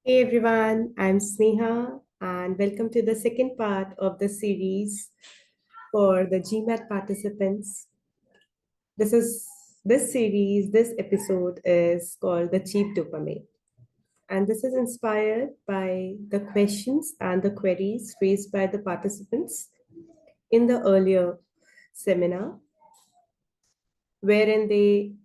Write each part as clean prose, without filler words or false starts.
Hey everyone, I'm Sneha and welcome to the second part of the series for the GMAT participants. This is this episode is called the Cheap Dopamine. And this is inspired by the questions and the queries raised by the participants in the earlier seminar, wherein they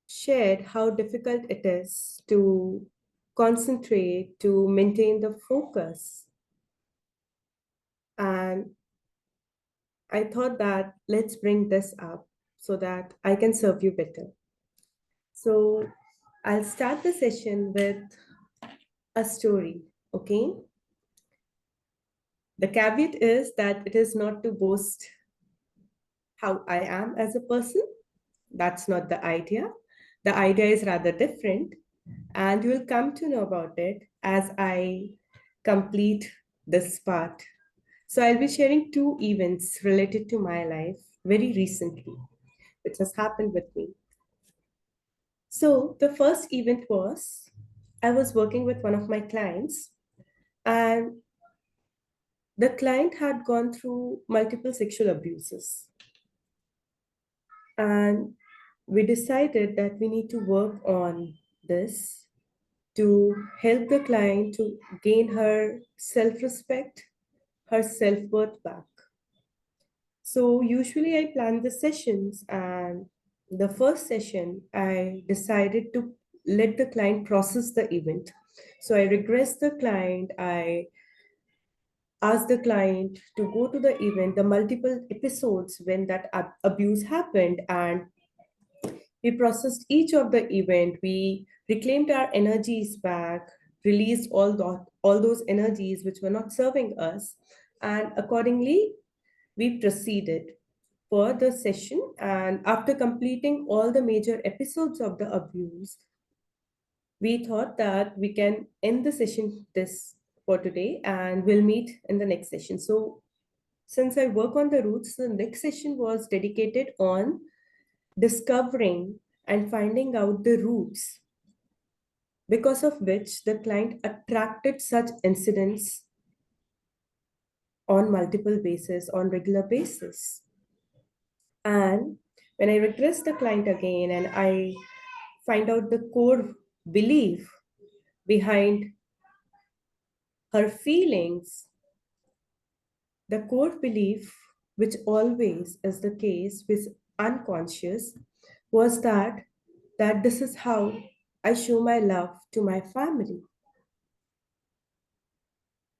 shared how difficult it is to concentrate, to maintain the focus. And I thought that let's bring this up so that I can serve you better. So I'll start the session with a story, okay? The caveat is that it is not to boast how I am as a person. That's not the idea. The idea is rather different, and you will come to know about it as I complete this part. So I'll be sharing two events related to my life very recently, which has happened with me. So the first event was I was working with one of my clients, and the client had gone through multiple sexual abuses. And we decided that we need to work on this to help the client to gain her self respect, her self worth back. So usually I plan the sessions, and the first session I decided to let the client process the event. So I regress the client, I ask the client to go to the event, the multiple episodes when that abuse happened, and we processed each of the event. We reclaimed our energies back, released all those energies which were not serving us, and accordingly we proceeded for the session. And after completing all the major episodes of the abuse, we thought that we can end the session this for today and we'll meet in the next session. So since I work on the roots, the next session was dedicated on discovering and finding out the roots because of which the client attracted such incidents on multiple basis, on regular basis. And when I regress the client again and I find out the core belief behind her feelings, the core belief, which always is the case with unconscious, was that this is how I show my love to my family.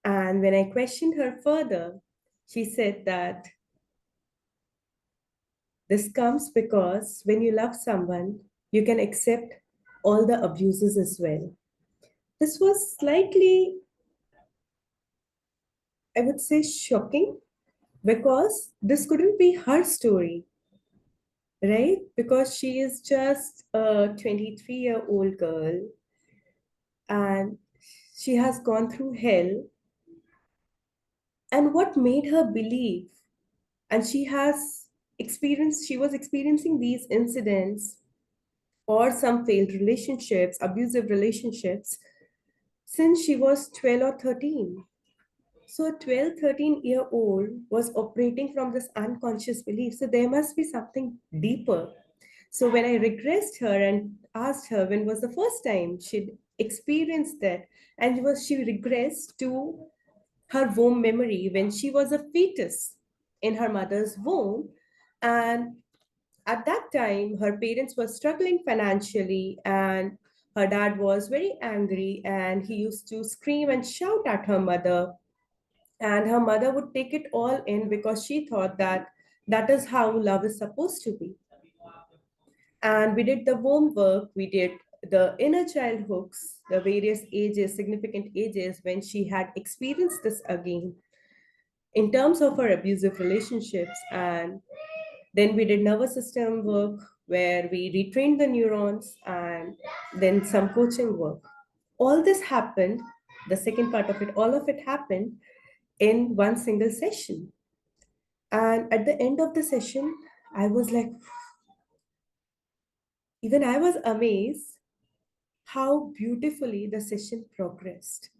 And when I questioned her further, she said that this comes because when you love someone, you can accept all the abuses as well. This was slightly, I would say, shocking because this couldn't be her story, right? Because she is just a 23-year-old girl and she has gone through hell. And what made her believe? And she was experiencing these incidents or some failed relationships, abusive relationships, since she was 12 or 13. So a 12, 13-year-old was operating from this unconscious belief. So there must be something deeper. So when I regressed her and asked her when was the first time she'd experienced that, and she regressed to her womb memory when she was a fetus in her mother's womb. And at that time, her parents were struggling financially, and her dad was very angry, and he used to scream and shout at her mother. And her mother would take it all in because she thought that that is how love is supposed to be. And we did the womb work, we did the inner child hooks, the various ages, significant ages when she had experienced this again in terms of her abusive relationships. And then we did nervous system work where we retrained the neurons and then some coaching work. All this happened, the second part of it, all of it happened in one single session. And at the end of the session, I was like, even I was amazed how beautifully the session progressed.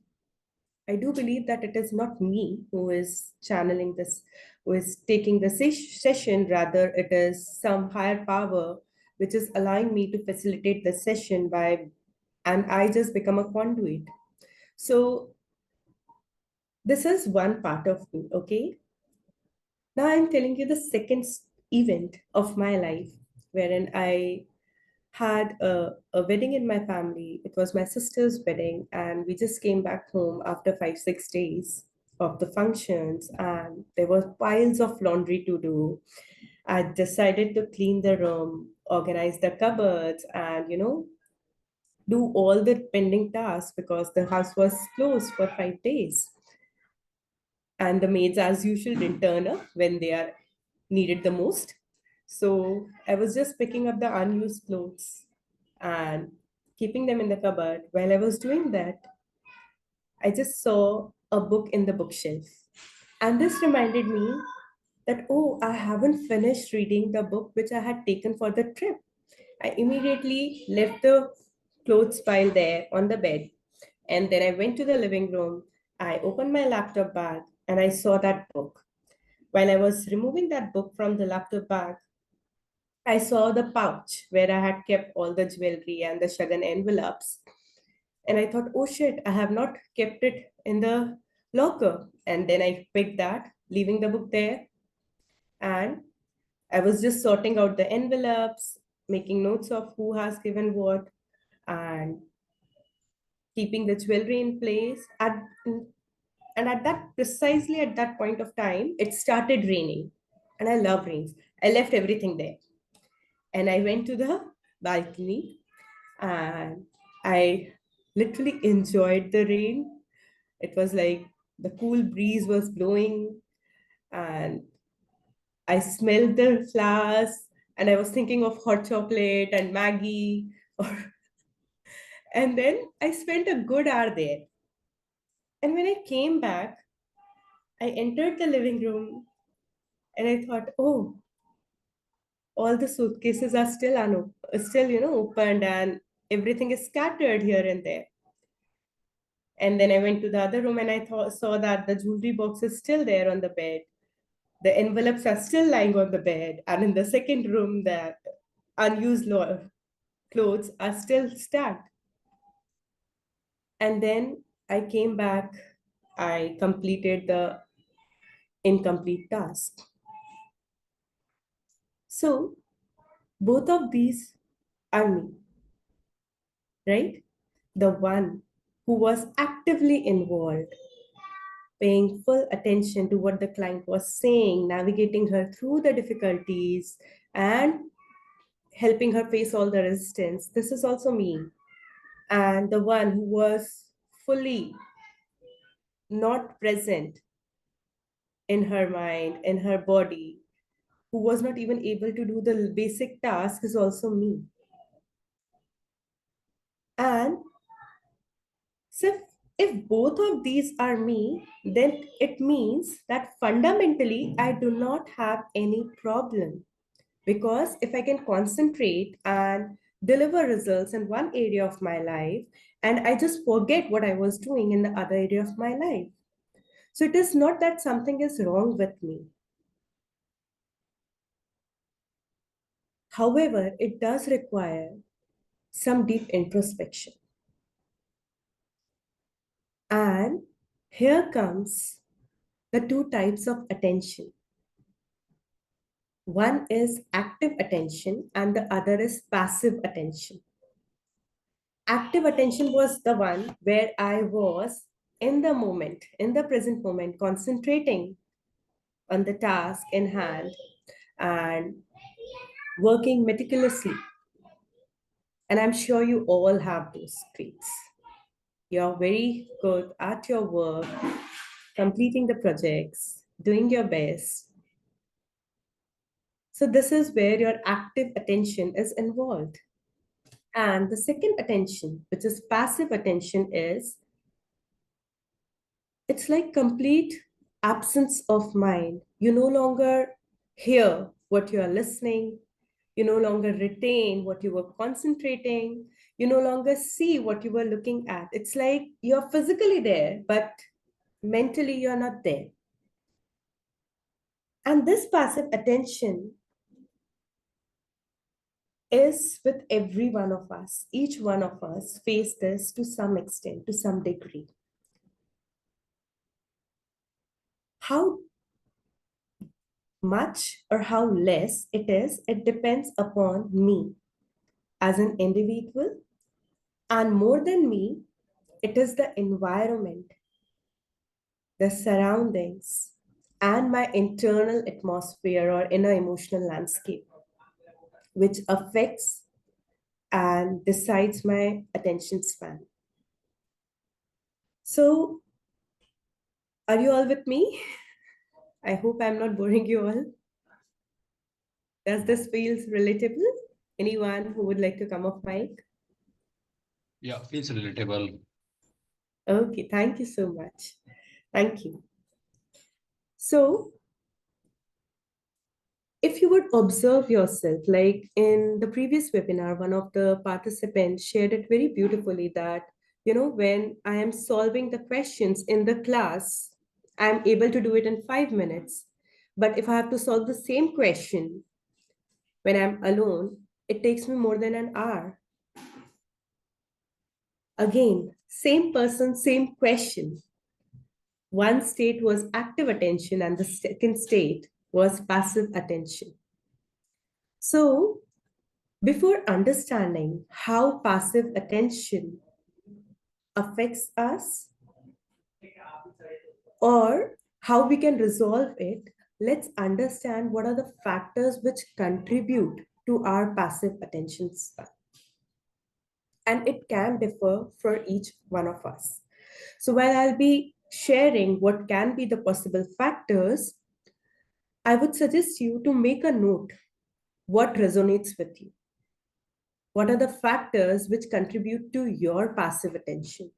I do believe that it is not me who is channeling this, who is taking the session, rather, it is some higher power which is allowing me to facilitate the session by, and I just become a conduit. So, this is one part of me, okay? Now I'm telling you the second event of my life wherein I had a wedding in my family. It was my sister's wedding, and we just came back home after 5, 6 days of the functions, and there were piles of laundry to do. I decided to clean the room, organize the cupboards, and do all the pending tasks because the house was closed for 5 days. And the maids, as usual, didn't turn up when they are needed the most. So I was just picking up the unused clothes and keeping them in the cupboard. While I was doing that, I just saw a book in the bookshelf. And this reminded me that, oh, I haven't finished reading the book which I had taken for the trip. I immediately left the clothes pile there on the bed. And then I went to the living room. I opened my laptop bag and I saw that book. While I was removing that book from the laptop bag, I saw the pouch where I had kept all the jewelry and the shagan envelopes. And I thought, oh shit, I have not kept it in the locker. And then I picked that, leaving the book there. And I was just sorting out the envelopes, making notes of who has given what, and keeping the jewelry in place. And at that, precisely at that point of time, it started raining. And I love rains. I left everything there. And I went to the balcony and I literally enjoyed the rain. It was like the cool breeze was blowing and I smelled the flowers and I was thinking of hot chocolate and Maggie. Or, and then I spent a good hour there. And when I came back, I entered the living room and I thought, oh, all the suitcases are still opened, and everything is scattered here and there. And then I went to the other room and I saw that the jewelry box is still there on the bed. The envelopes are still lying on the bed. And in the second room, the unused clothes are still stacked. And then I came back, I completed the incomplete task. So both of these are me, right? The one who was actively involved, paying full attention to what the client was saying, navigating her through the difficulties, and helping her face all the resistance. This is also me. And the one who was fully not present in her mind, in her body, who was not even able to do the basic task is also me. And so if both of these are me, then it means that fundamentally I do not have any problem. Because if I can concentrate and deliver results in one area of my life, and I just forget what I was doing in the other area of my life. So it is not that something is wrong with me. However, it does require some deep introspection. And here comes the two types of attention. One is active attention and the other is passive attention. Active attention was the one where I was in the moment, in the present moment, concentrating on the task in hand and working meticulously. And I'm sure you all have those traits. You're very good at your work, completing the projects, doing your best. So, this is where your active attention is involved. And the second attention, which is passive attention, is it's like complete absence of mind. You no longer hear what you are listening. You no longer retain what you were concentrating. You no longer see what you were looking at. It's like you're physically there, but mentally you're not there. And this passive attention is with every one of us. Each one of us face this to some extent, to some degree. How much or how less it is, it depends upon me as an individual. And more than me, it is the environment, the surroundings, and my internal atmosphere or inner emotional landscape, which affects and decides my attention span. So, are you all with me? I hope I'm not boring you all. Does this feel relatable? Anyone who would like to come off mic? Yeah, feels relatable. Okay, thank you so much. Thank you. So, if you would observe yourself, like in the previous webinar, one of the participants shared it very beautifully that, when I am solving the questions in the class, I'm able to do it in 5 minutes. But if I have to solve the same question when I'm alone, it takes me more than an hour. Again, same person, same question. One state was active attention, and the second state was passive attention. So, before understanding how passive attention affects us or how we can resolve it, let's understand what are the factors which contribute to our passive attention span. And it can differ for each one of us. So, while I'll be sharing what can be the possible factors, I would suggest you to make a note what resonates with you. What are the factors which contribute to your passive attention?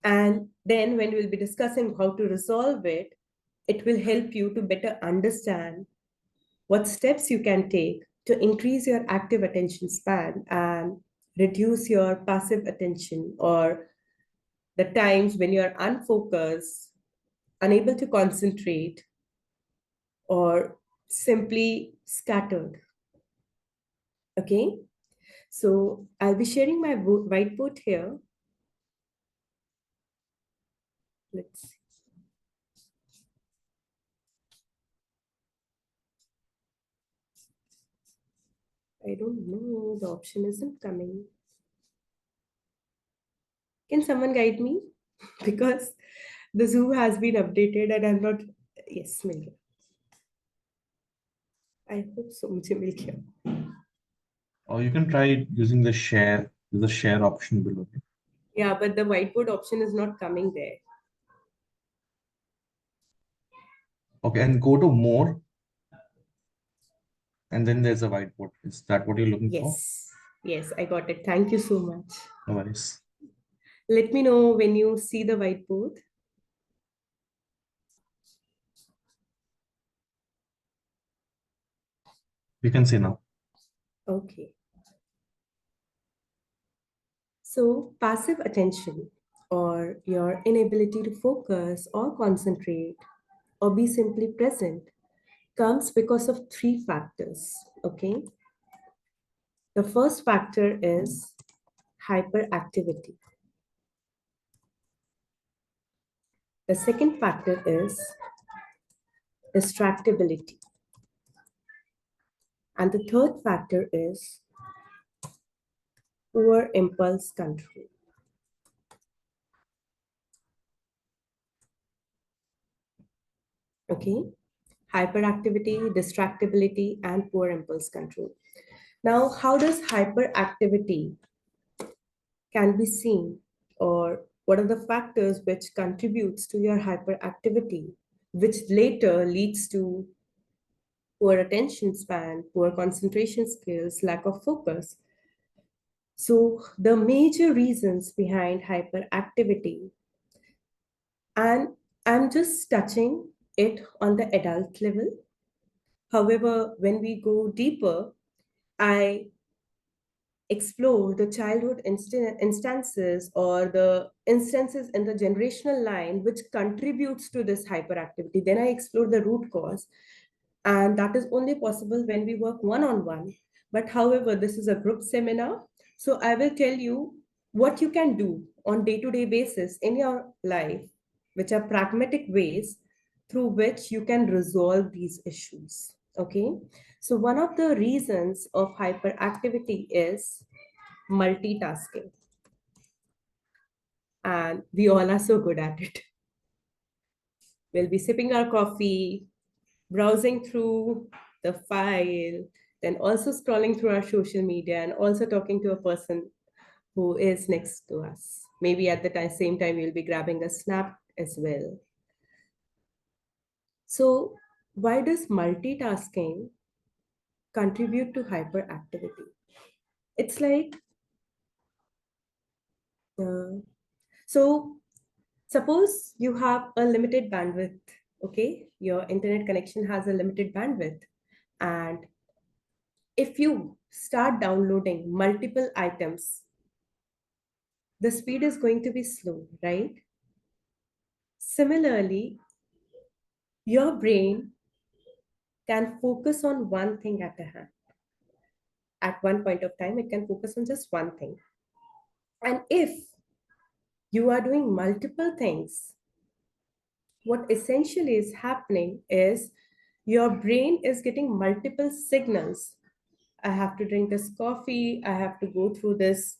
And then, when we'll be discussing how to resolve it, it will help you to better understand what steps you can take to increase your active attention span and reduce your passive attention or the times when you're unfocused, unable to concentrate, or simply scattered. Okay, so I'll be sharing my whiteboard here. Let's see. I don't know, the option isn't coming. Can someone guide me? Because the Zoom has been updated and I'm not. Yes, मिल गया. I hope so. मुझे मिल गया. Or you can try using the share. There's a share option below. Yeah, but the whiteboard option is not coming there. Okay, and go to more, and then there's a whiteboard. Is that what you're looking for? Yes, yes, I got it. Thank you so much. No worries. Let me know when you see the whiteboard. You can see now. Okay. So, passive attention or your inability to focus or concentrate or be simply present comes because of three factors. Okay. The first factor is hyperactivity. The second factor is distractibility. And the third factor is poor impulse control. Okay. Hyperactivity, distractibility, and poor impulse control. Now, how does hyperactivity can be seen, or what are the factors which contributes to your hyperactivity, which later leads to poor attention span, poor concentration skills, lack of focus? So the major reasons behind hyperactivity, and I'm just touching it on the adult level, However, when we go deeper, I explore the childhood instances or the instances in the generational line which contributes to this hyperactivity. Then I explore the root cause, and that is only possible when we work one on one. But however, this is a group seminar, so I will tell you what you can do on day to day basis in your life, which are pragmatic ways through which you can resolve these issues. Okay, so one of the reasons of hyperactivity is multitasking, and we all are so good at it. We'll be sipping our coffee, browsing through the file, then also scrolling through our social media and also talking to a person who is next to us. Maybe at the same time, we'll be grabbing a snap as well. So, why does multitasking contribute to hyperactivity? It's like, uh, so suppose you have a limited bandwidth, okay? Your internet connection has a limited bandwidth. And if you start downloading multiple items, the speed is going to be slow, right? Similarly, your brain can focus on one thing at a hand. At one point of time, it can focus on just one thing. And if you are doing multiple things, what essentially is happening is your brain is getting multiple signals. I have to drink this coffee, I have to go through this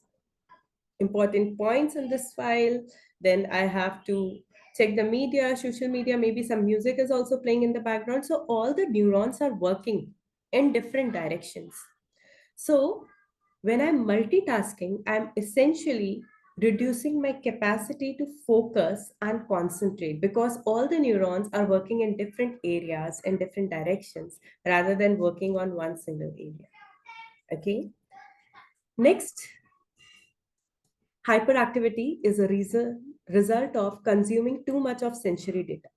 important points in this file. Then I have to check the media, social media, maybe some music is also playing in the background. So all the neurons are working in different directions. So when I'm multitasking, I'm essentially reducing my capacity to focus and concentrate because all the neurons are working in different areas in different directions rather than working on one single area. Okay. Next, hyperactivity is a result of consuming too much of sensory data.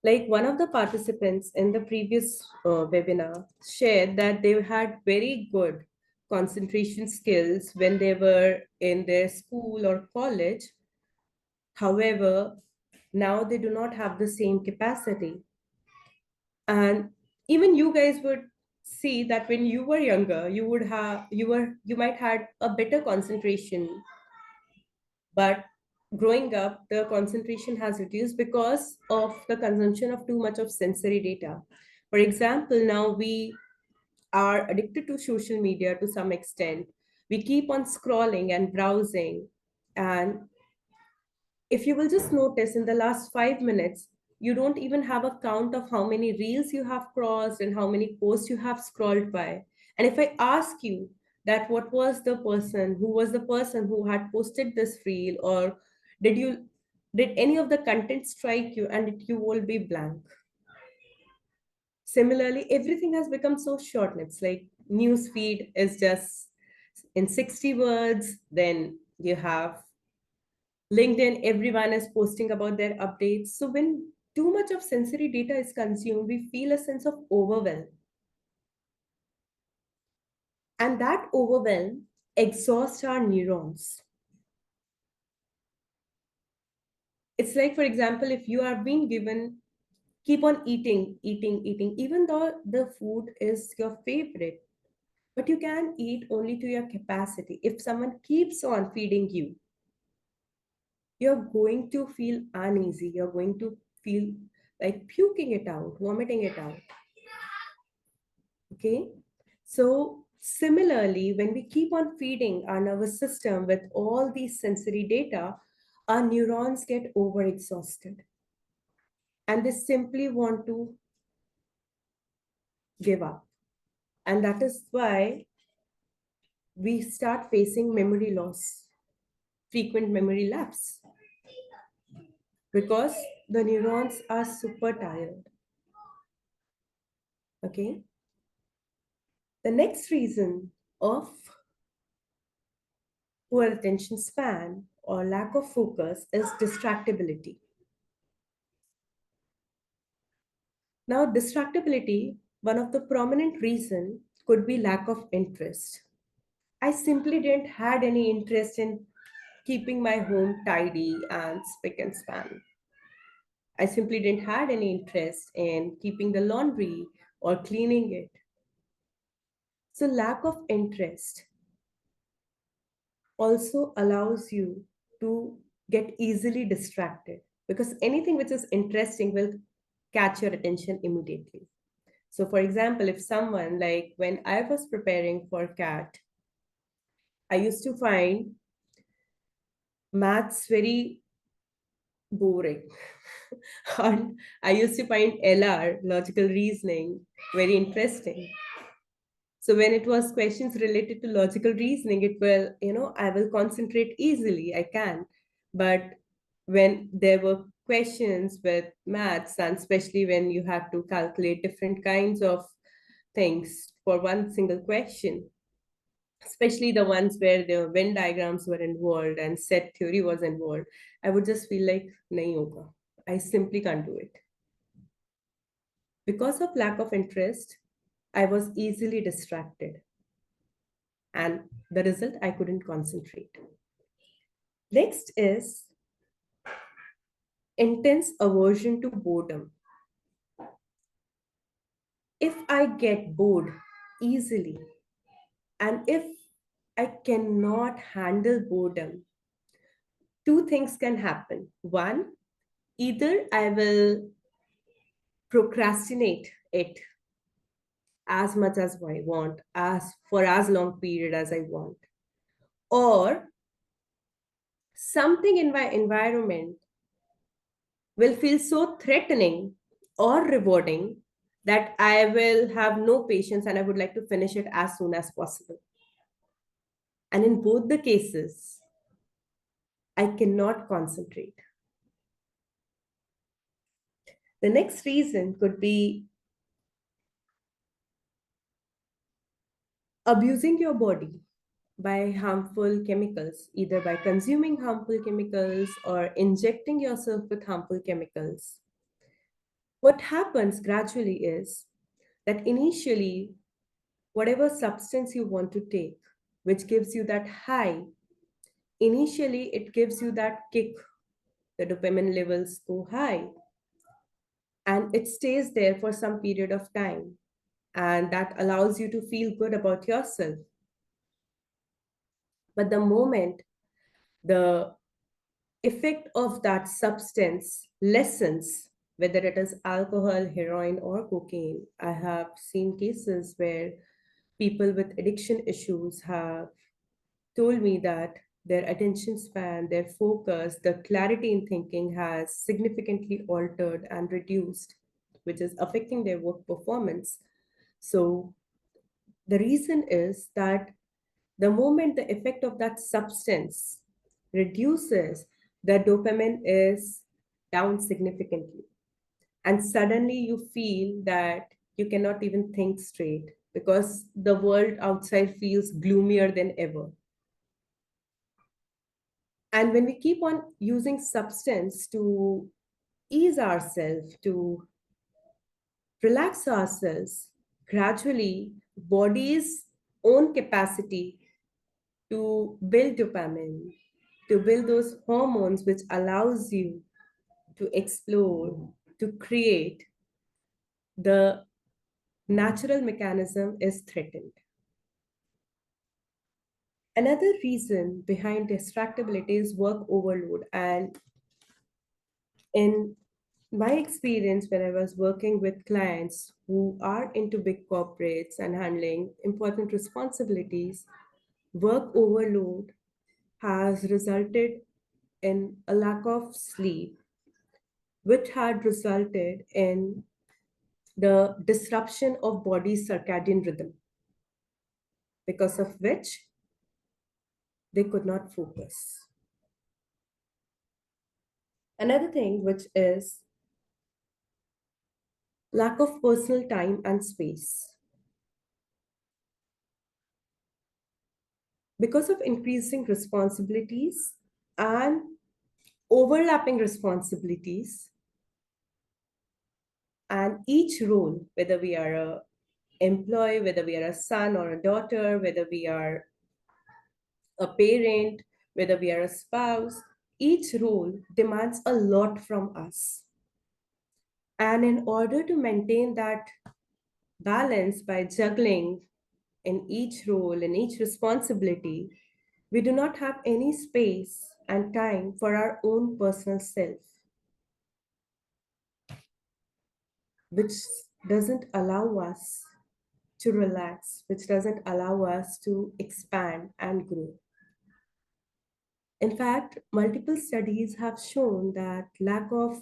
Like one of the participants in the previous webinar shared that they had very good concentration skills when they were in their school or college. However, now they do not have the same capacity. And even you guys would see that when you were younger, you might had a better concentration, but growing up the concentration has reduced because of the consumption of too much of sensory data. For example, now we are addicted to social media to some extent. We keep on scrolling and browsing, and if you will just notice in the last 5 minutes, you don't even have a count of how many reels you have crossed and how many posts you have scrolled by. And if I ask you that what was the person, who was the person who had posted this reel, or did you did any of the content strike you, and you will be blank. Similarly, everything has become so short. It's like news feed is just in 60 words. Then you have LinkedIn, everyone is posting about their updates. So when too much of sensory data is consumed, we feel a sense of overwhelm. And that overwhelm exhausts our neurons. It's like, for example, if you are being given, keep on eating, even though the food is your favorite, but you can eat only to your capacity. If someone keeps on feeding you, you're going to feel uneasy. You're going to feel like puking it out, vomiting it out. Okay. So, similarly, when we keep on feeding our nervous system with all these sensory data, our neurons get overexhausted and they simply want to give up. And that is why we start facing memory loss, frequent memory lapse, because the neurons are super tired. Okay. The next reason of poor attention span or lack of focus is distractibility. Now, distractibility, one of the prominent reason could be lack of interest. I simply didn't had any interest in keeping my home tidy and spick and span. I simply didn't had any interest in keeping the laundry or cleaning it. So lack of interest also allows you to get easily distracted because anything which is interesting will catch your attention immediately. So for example, if someone like when I was preparing for CAT, I used to find maths very boring. And I used to find LR, logical reasoning, very interesting. So when it was questions related to logical reasoning, it will, I will concentrate easily. I can. But when there were questions with maths, and especially when you have to calculate different kinds of things for one single question, especially the ones where the Venn diagrams were involved and set theory was involved, I would just feel like, nahi hoga. I simply can't do it. Because of lack of interest, I was easily distracted. And the result, I couldn't concentrate. Next is intense aversion to boredom. If I get bored easily, and if I cannot handle boredom, two things can happen. One, either I will procrastinate it as much as I want, as for as long period as I want, or something in my environment will feel so threatening or rewarding that I will have no patience and I would like to finish it as soon as possible. And in both the cases, I cannot concentrate. The next reason could be abusing your body by harmful chemicals, either by consuming harmful chemicals or injecting yourself with harmful chemicals. What happens gradually is that initially, whatever substance you want to take, which gives you that high, initially it gives you that kick, the dopamine levels go high, and it stays there for some period of time. And that allows you to feel good about yourself. But the moment the effect of that substance lessens, whether it is alcohol, heroin, or cocaine, I have seen cases where people with addiction issues have told me that their attention span, their focus, the clarity in thinking has significantly altered and reduced, which is affecting their work performance. So, the reason is that the moment the effect of that substance reduces, the dopamine is down significantly. And suddenly you feel that you cannot even think straight because the world outside feels gloomier than ever. And when we keep on using substance to ease ourselves, to relax ourselves, gradually body's own capacity to build dopamine, to build those hormones which allows you to explore, to create, the natural mechanism is threatened. Another reason behind distractibility is work overload. And in my experience, when I was working with clients who are into big corporates and handling important responsibilities, work overload has resulted in a lack of sleep, which had resulted in the disruption of body's circadian rhythm, because of which they could not focus. Another thing, which is lack of personal time and space. Because of increasing responsibilities, and overlapping responsibilities, and each role, whether we are a employee, whether we are a son or a daughter, whether we are a parent, whether we are a spouse, each role demands a lot from us. And in order to maintain that balance by juggling in each role, in each responsibility, we do not have any space and time for our own personal self, which doesn't allow us to relax, which doesn't allow us to expand and grow. In fact, multiple studies have shown that lack of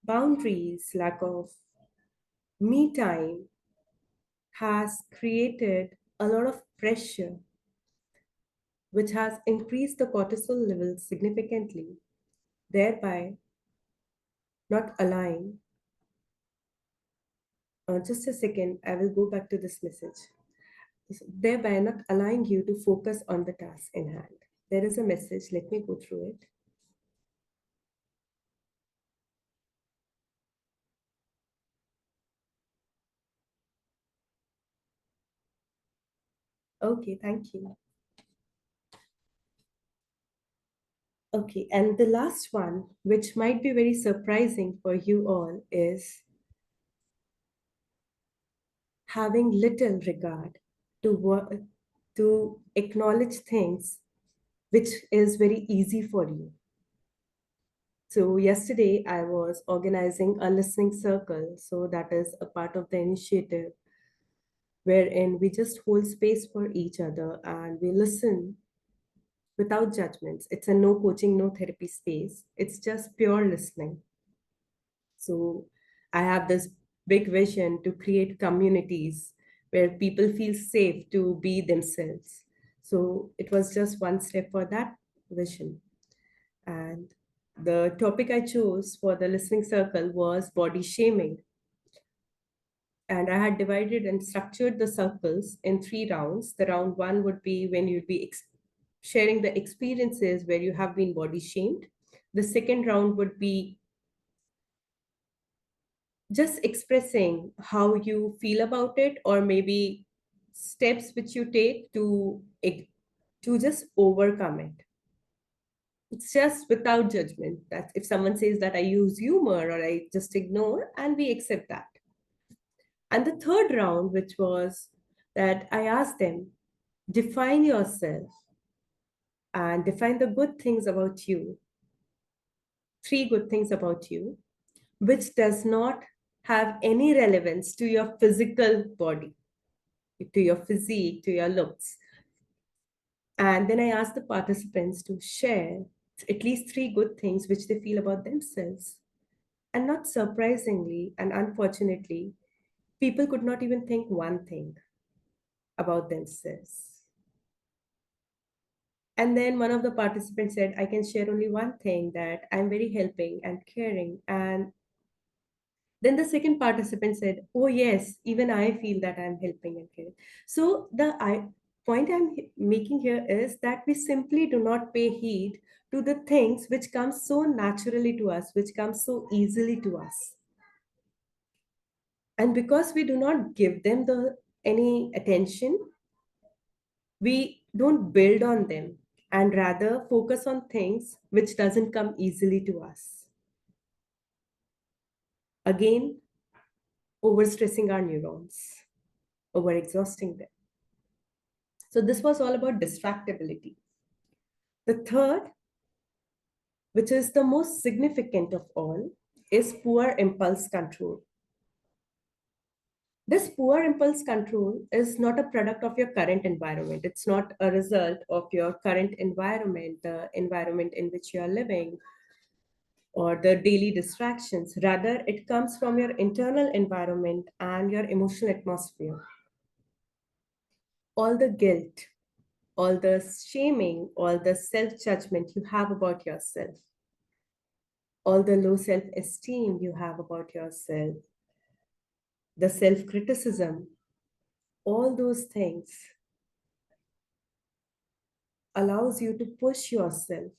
boundaries, lack of me time has created a lot of pressure, which has increased the cortisol levels significantly, thereby not allowing. Just a second, I will go back to this message. Thereby not allowing you to focus on the task in hand. There is a message, let me go through it. Okay, thank you. Okay, and the last one, which might be very surprising for you all, is having little regard to what to acknowledge things which is very easy for you. So yesterday I was organizing a listening circle. So that is a part of the initiative wherein we just hold space for each other and we listen without judgments. It's a no coaching, no therapy space. It's just pure listening. So I have this big vision to create communities where people feel safe to be themselves. So it was just one step for that vision. And the topic I chose for the listening circle was body shaming. And I had divided and structured the circles in 3 rounds. The round one would be when you'd be sharing the experiences where you have been body shamed. The second round would be just expressing how you feel about it, or maybe steps which you take to just overcome it. It's just without judgment. That if someone says that I use humor or I just ignore, and we accept that. And the third round, which was that I asked them, define yourself and define the good things about you, 3 good things about you, which does not have any relevance to your physical body, to your physique, to your looks. And then I asked the participants to share at least 3 good things which they feel about themselves. And not surprisingly and unfortunately, people could not even think one thing about themselves. And then one of the participants said, I can share only one thing, that I'm very helping and caring. And then the second participant said, oh, yes, even I feel that I'm helping and caring. So the point I'm making here is that we simply do not pay heed to the things which come so naturally to us, which come so easily to us. And because we do not give them any attention, we don't build on them and rather focus on things which doesn't come easily to us. Again, overstressing our neurons, overexhausting them. So this was all about distractibility. The third, which is the most significant of all, is poor impulse control. This poor impulse control is not a product of your current environment. It's not a result of your current environment, the environment in which you are living, or the daily distractions. Rather, it comes from your internal environment and your emotional atmosphere. All the guilt, all the shaming, all the self judgment you have about yourself, all the low self esteem you have about yourself, the self criticism, all those things allows you to push yourself.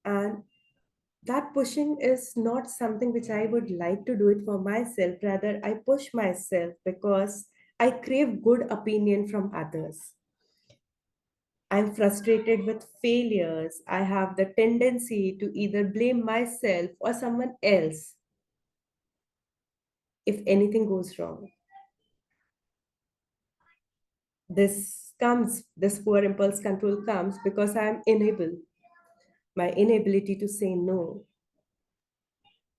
And that pushing is not something which I would like to do it for myself. Rather, I push myself because I crave good opinion from others. I'm frustrated with failures. I have the tendency to either blame myself or someone else if anything goes wrong. This poor impulse control comes because I'm unable, my inability to say no,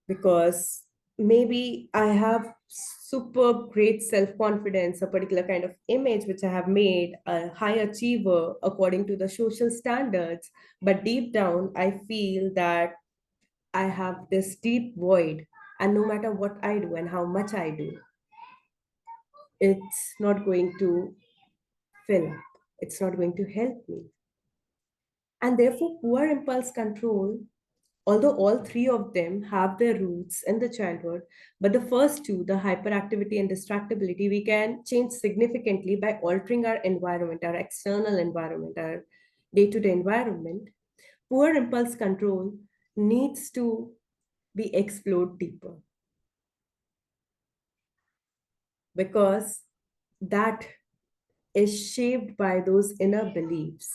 because maybe I have super great self confidence, a particular kind of image which I have made, a high achiever according to the social standards. But deep down, I feel that I have this deep void, and no matter what I do and how much I do, it's not going to fill up, it's not going to help me. And therefore, poor impulse control, although all three of them have their roots in the childhood, but the first two, the hyperactivity and distractibility, we can change significantly by altering our environment, our external environment, our day to day environment. Poor impulse control needs to be explored deeper because that is shaped by those inner beliefs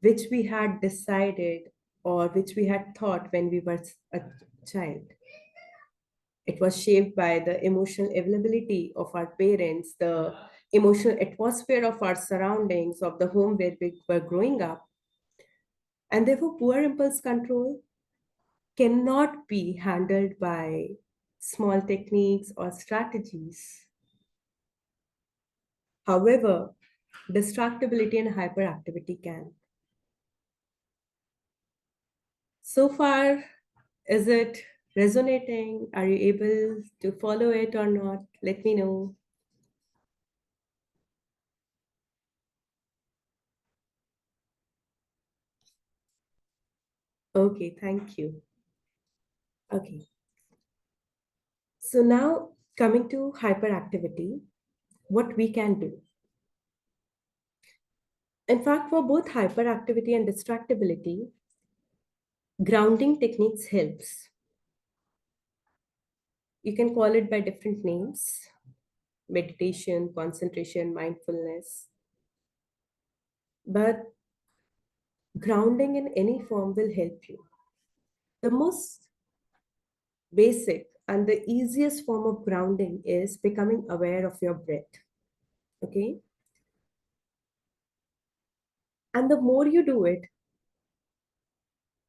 which we had decided or which we had thought when we were a child. It was shaped by the emotional availability of our parents, the emotional atmosphere of our surroundings, of the home where we were growing up. And therefore, poor impulse control cannot be handled by small techniques or strategies. However, distractibility and hyperactivity can. So far, is it resonating? Are you able to follow it or not? Let me know. Okay, thank you. Okay, so now coming to hyperactivity, what we can do. In fact, for both hyperactivity and distractibility, grounding techniques helps. You can call it by different names: meditation, concentration, mindfulness. But grounding in any form will help you. The most basic and the easiest form of grounding is becoming aware of your breath. Okay. And the more you do it,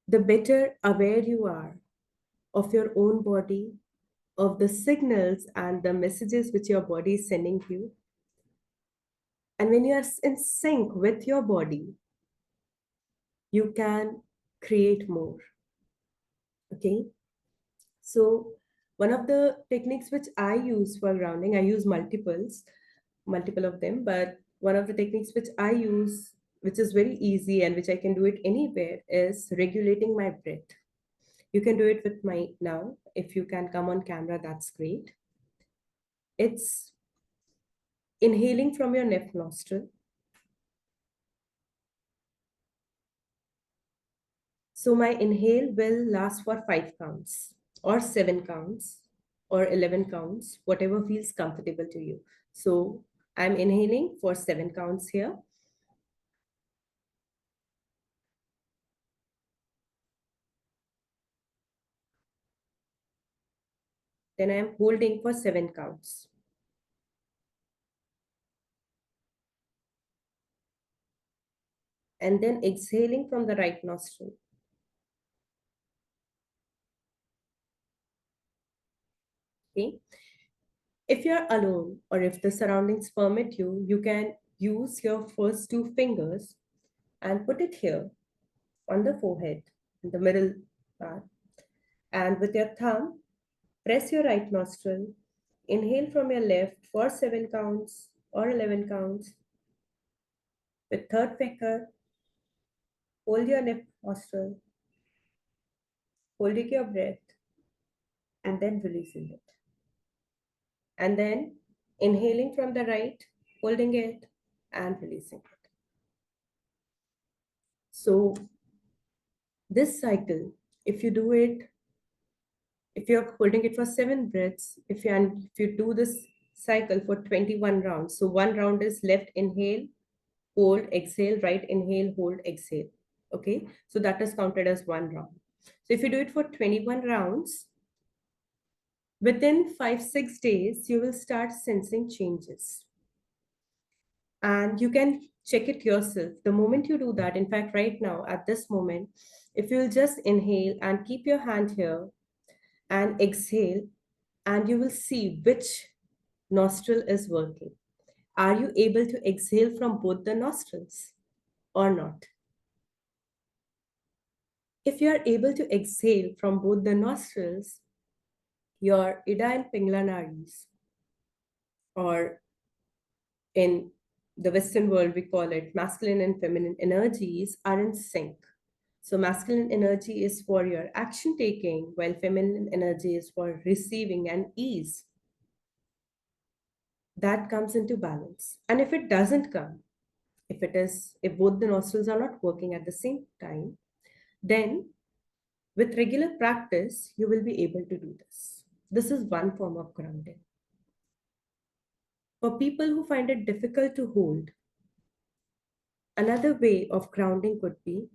the better aware you are of your own body, of the signals and the messages which your body is sending you. And when you are in sync with your body, you can create more. Okay. So, one of the techniques which I use for grounding, I use multiple of them, but one of the techniques which I use, which is very easy and which I can do it anywhere, is regulating my breath. You can do it with my now. If you can come on camera, that's great. It's inhaling from your left nostril. So my inhale will last for 5 counts, or 7 counts, or 11 counts, whatever feels comfortable to you. So I'm inhaling for 7 counts here. Then I'm holding for 7 counts. And then exhaling from the right nostril. Okay. If you're alone or if the surroundings permit you, you can use your first two fingers and put it here on the forehead, in the middle part. And with your thumb, press your right nostril. Inhale from your left for 7 counts or 11 counts. With third finger, hold your left nostril, holding your breath, and then releasing it. And then inhaling from the right, holding it, and releasing it. So, this cycle, if you do it, if you're holding it for 7 breaths, if you do this cycle for 21 rounds, so one round is left inhale, hold, exhale, right inhale, hold, exhale. Okay, so that is counted as one round. So if you do it for 21 rounds, within 5 6 days, you will start sensing changes. And you can check it yourself. The moment you do that, in fact, right now, at this moment, if you'll just inhale and keep your hand here and exhale, and you will see which nostril is working. Are you able to exhale from both the nostrils or not? If you are able to exhale from both the nostrils, your Ida and Pingla nadis, or in the Western world, we call it masculine and feminine energies, are in sync. So, masculine energy is for your action taking, while feminine energy is for receiving and ease. That comes into balance. And if it doesn't come, if both the nostrils are not working at the same time, then with regular practice, you will be able to do this. This is one form of grounding. For people who find it difficult to hold, another way of grounding could be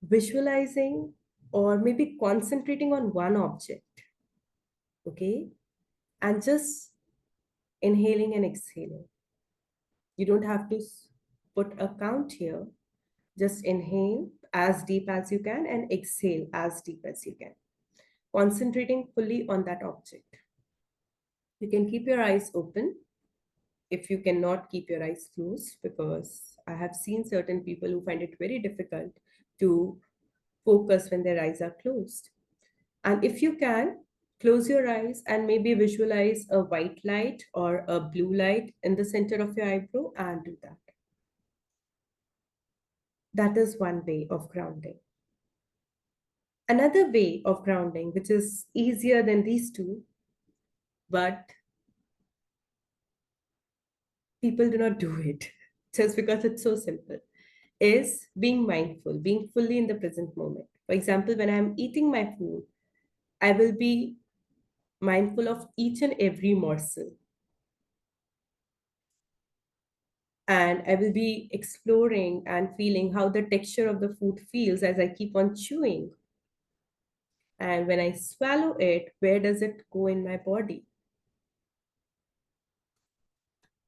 visualizing or maybe concentrating on one object, okay? And just inhaling and exhaling. You don't have to put a count here. Just inhale as deep as you can and exhale as deep as you can, concentrating fully on that object. You can keep your eyes open if you cannot keep your eyes closed, because I have seen certain people who find it very difficult to focus when their eyes are closed. And if you can, close your eyes and maybe visualize a white light or a blue light in the center of your eyebrow and do that. That is one way of grounding. Another way of grounding, which is easier than these two, but people do not do it just because it's so simple, is being mindful, being fully in the present moment. For example, when I'm eating my food, I will be mindful of each and every morsel. And I will be exploring and feeling how the texture of the food feels as I keep on chewing. And when I swallow it, where does it go in my body?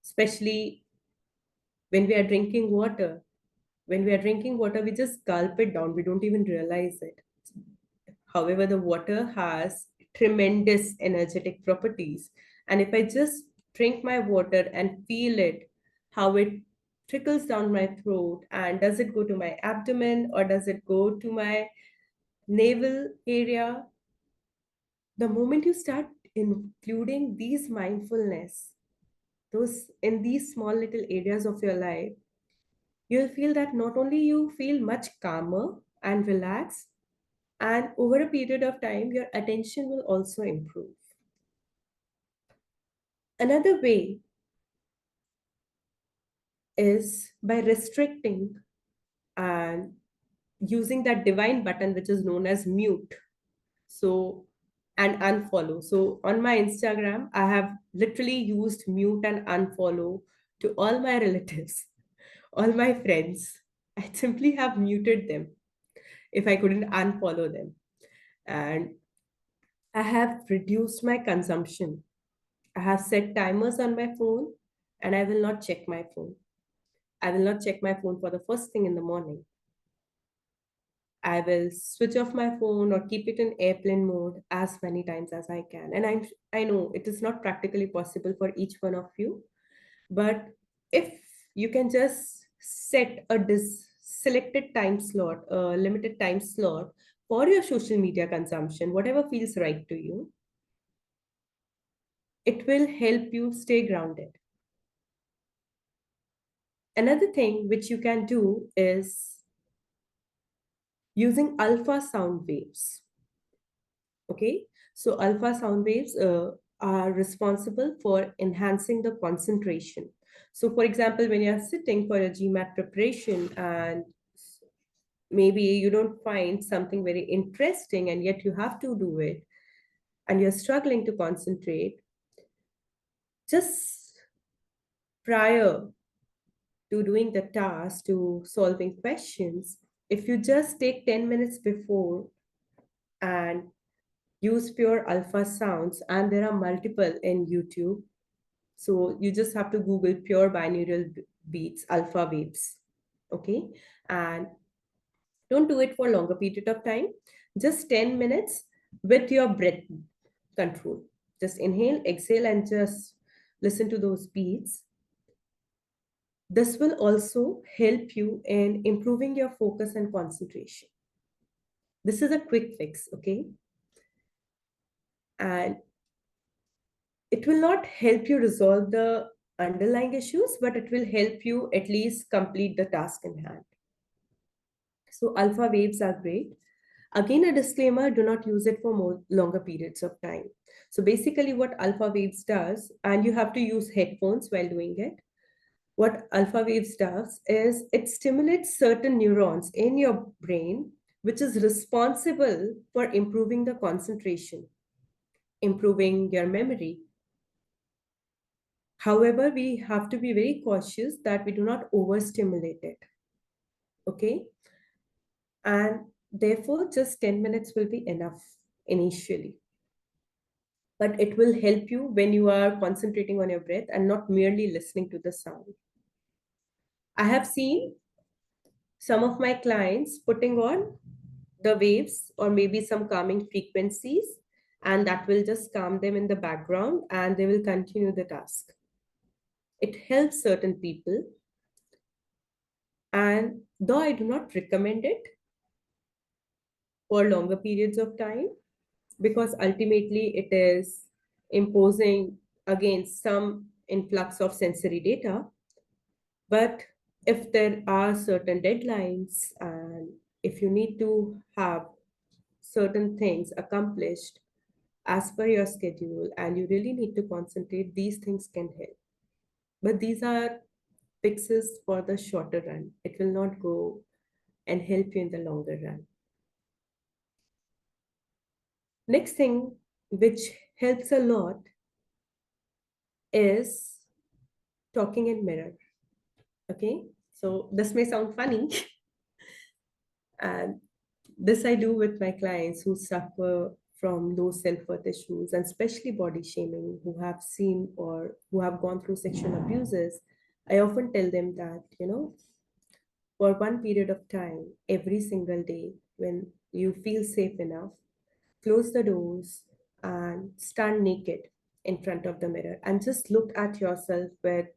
Especially when we are drinking water. When we are drinking water, we just gulp it down. We don't even realize it. However, the water has tremendous energetic properties. And if I just drink my water and feel it, how it trickles down my throat, and does it go to my abdomen or does it go to my navel area? The moment you start including these mindfulness, those in these small little areas of your life, you'll feel that not only you feel much calmer and relaxed, and over a period of time, your attention will also improve. Another way is by restricting and using that divine button, which is known as mute. So, and unfollow. So, on my Instagram, I have literally used mute and unfollow to all my relatives, all my friends. I simply have muted them if I couldn't unfollow them. And I have reduced my consumption. I have set timers on my phone, and I will not check my phone. I will not check my phone for the first thing in the morning. I will switch off my phone or keep it in airplane mode as many times as I can. And I know it is not practically possible for each one of you, but if you can just set a selected time slot, a limited time slot for your social media consumption, whatever feels right to you, it will help you stay grounded. Another thing which you can do is using alpha sound waves. Okay, so alpha sound waves are responsible for enhancing the concentration. So, for example, when you're sitting for a GMAT preparation and maybe you don't find something very interesting and yet you have to do it and you're struggling to concentrate, just prior to doing the task, to solving questions, if you just take 10 minutes before and use pure alpha sounds, and there are multiple in YouTube. So you just have to Google pure binaural beats, alpha waves. Okay. And don't do it for longer period of time. Just 10 minutes with your breath control. Just inhale, exhale, and just listen to those beats. This will also help you in improving your focus and concentration. This is a quick fix, okay? And it will not help you resolve the underlying issues, but it will help you at least complete the task in hand. So alpha waves are great. Again, a disclaimer, do not use it for more longer periods of time. So basically what alpha waves does, and you have to use headphones while doing it, what alpha waves does is it stimulates certain neurons in your brain, which is responsible for improving the concentration, improving your memory. However, we have to be very cautious that we do not overstimulate it. Okay. And therefore, just 10 minutes will be enough initially. But it will help you when you are concentrating on your breath and not merely listening to the sound. I have seen some of my clients putting on the waves or maybe some calming frequencies, and that will just calm them in the background and they will continue the task. It helps certain people, and though I do not recommend it for longer periods of time, because ultimately it is imposing against some influx of sensory data. But if there are certain deadlines and if you need to have certain things accomplished as per your schedule and you really need to concentrate, these things can help. But these are fixes for the shorter run. It will not go and help you in the longer run. Next thing which helps a lot is talking in mirror. Okay, so this may sound funny, and this I do with my clients who suffer from low self-worth issues and especially body shaming, who have seen or who have gone through sexual abuses. I often tell them that, for one period of time, every single day, when you feel safe enough, close the doors and stand naked in front of the mirror and just look at yourself with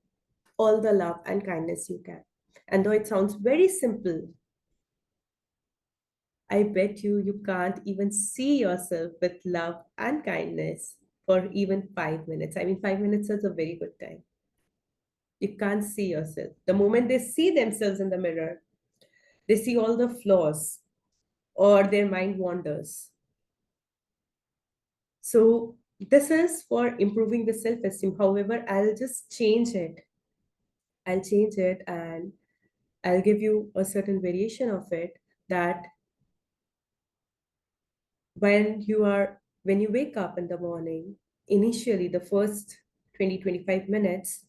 all the love and kindness you can. And though it sounds very simple, I bet you can't even see yourself with love and kindness for even 5 minutes. I mean, 5 minutes is a very good time. You can't see yourself. The moment they see themselves in the mirror, they see all the flaws or their mind wanders. So, this is for improving the self esteem. However, I'll just change it. I'll change it and I'll give you a certain variation of it, that when you wake up in the morning, initially the first 20-25 minutes,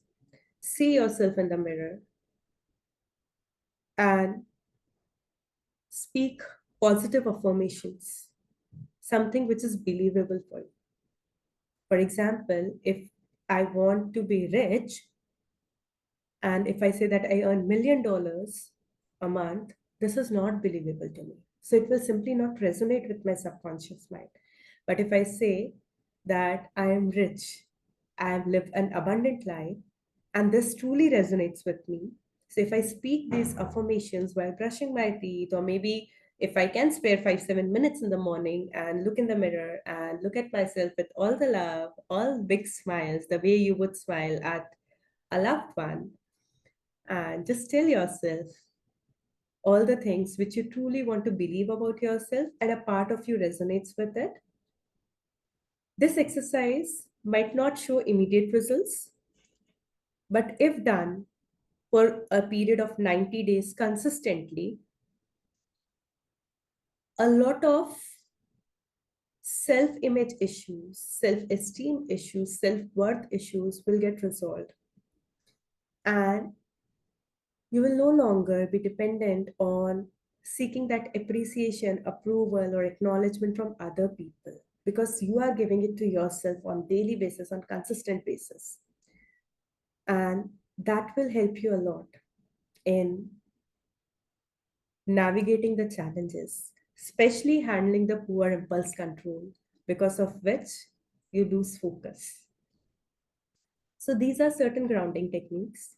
see yourself in the mirror and speak positive affirmations, something which is believable for you. For example, if I want to be rich, and if I say that I earn $1 million a month, this is not believable to me. So it will simply not resonate with my subconscious mind. But if I say that I am rich, I have lived an abundant life, and this truly resonates with me. So if I speak these affirmations while brushing my teeth, or maybe if I can spare 5-7 minutes in the morning and look in the mirror and look at myself with all the love, all big smiles, the way you would smile at a loved one, and just tell yourself all the things which you truly want to believe about yourself and a part of you resonates with it. This exercise might not show immediate results, But if done for a period of 90 days consistently, a lot of self image issues, self esteem issues, self worth issues will get resolved. And you will no longer be dependent on seeking that appreciation, approval, or acknowledgement from other people because you are giving it to yourself on daily basis, on consistent basis. And that will help you a lot in navigating the challenges, especially handling the poor impulse control, because of which you lose focus. So these are certain grounding techniques.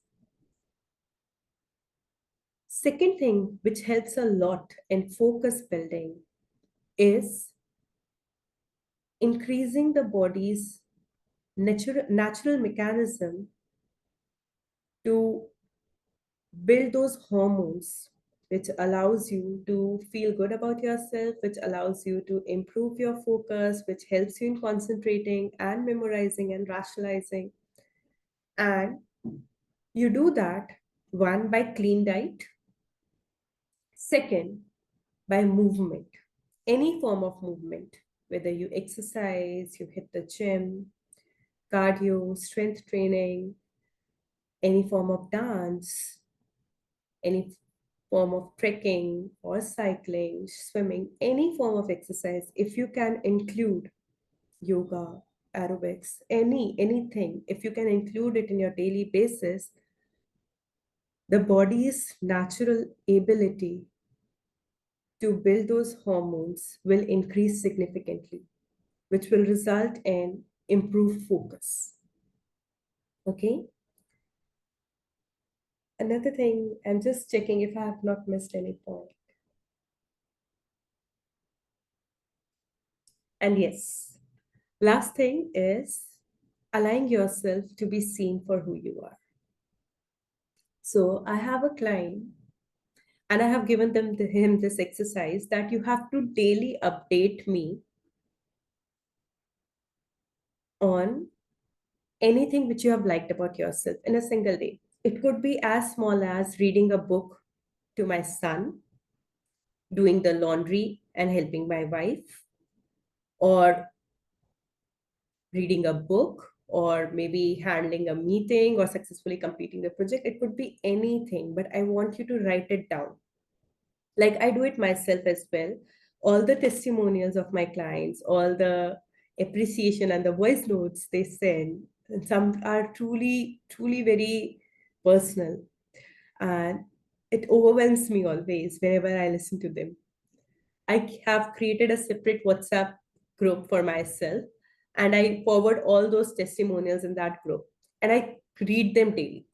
Second thing which helps a lot in focus building is increasing the body's natural mechanism to build those hormones which allows you to feel good about yourself, which allows you to improve your focus, which helps you in concentrating and memorizing and rationalizing. And you do that, one, by clean diet, second, by movement, any form of movement, whether you exercise, you hit the gym, cardio, strength training, any form of dance, any form of trekking or cycling, swimming, any form of exercise, if you can include yoga, aerobics, anything, if you can include it in your daily basis, the body's natural ability to build those hormones will increase significantly, which will result in improved focus. Okay. Another thing, I'm just checking if I have not missed any point. And yes, last thing is allowing yourself to be seen for who you are. So I have a client and I have given him this exercise that you have to daily update me on anything which you have liked about yourself in a single day. It could be as small as reading a book to my son, doing the laundry and helping my wife, or reading a book, or maybe handling a meeting or successfully completing the project. It could be anything, but I want you to write it down. Like I do it myself as well. All the testimonials of my clients, all the appreciation and the voice notes they send, and some are truly, truly very personal. And it overwhelms me always whenever I listen to them. I have created a separate WhatsApp group for myself and I forward all those testimonials in that group and I read them daily.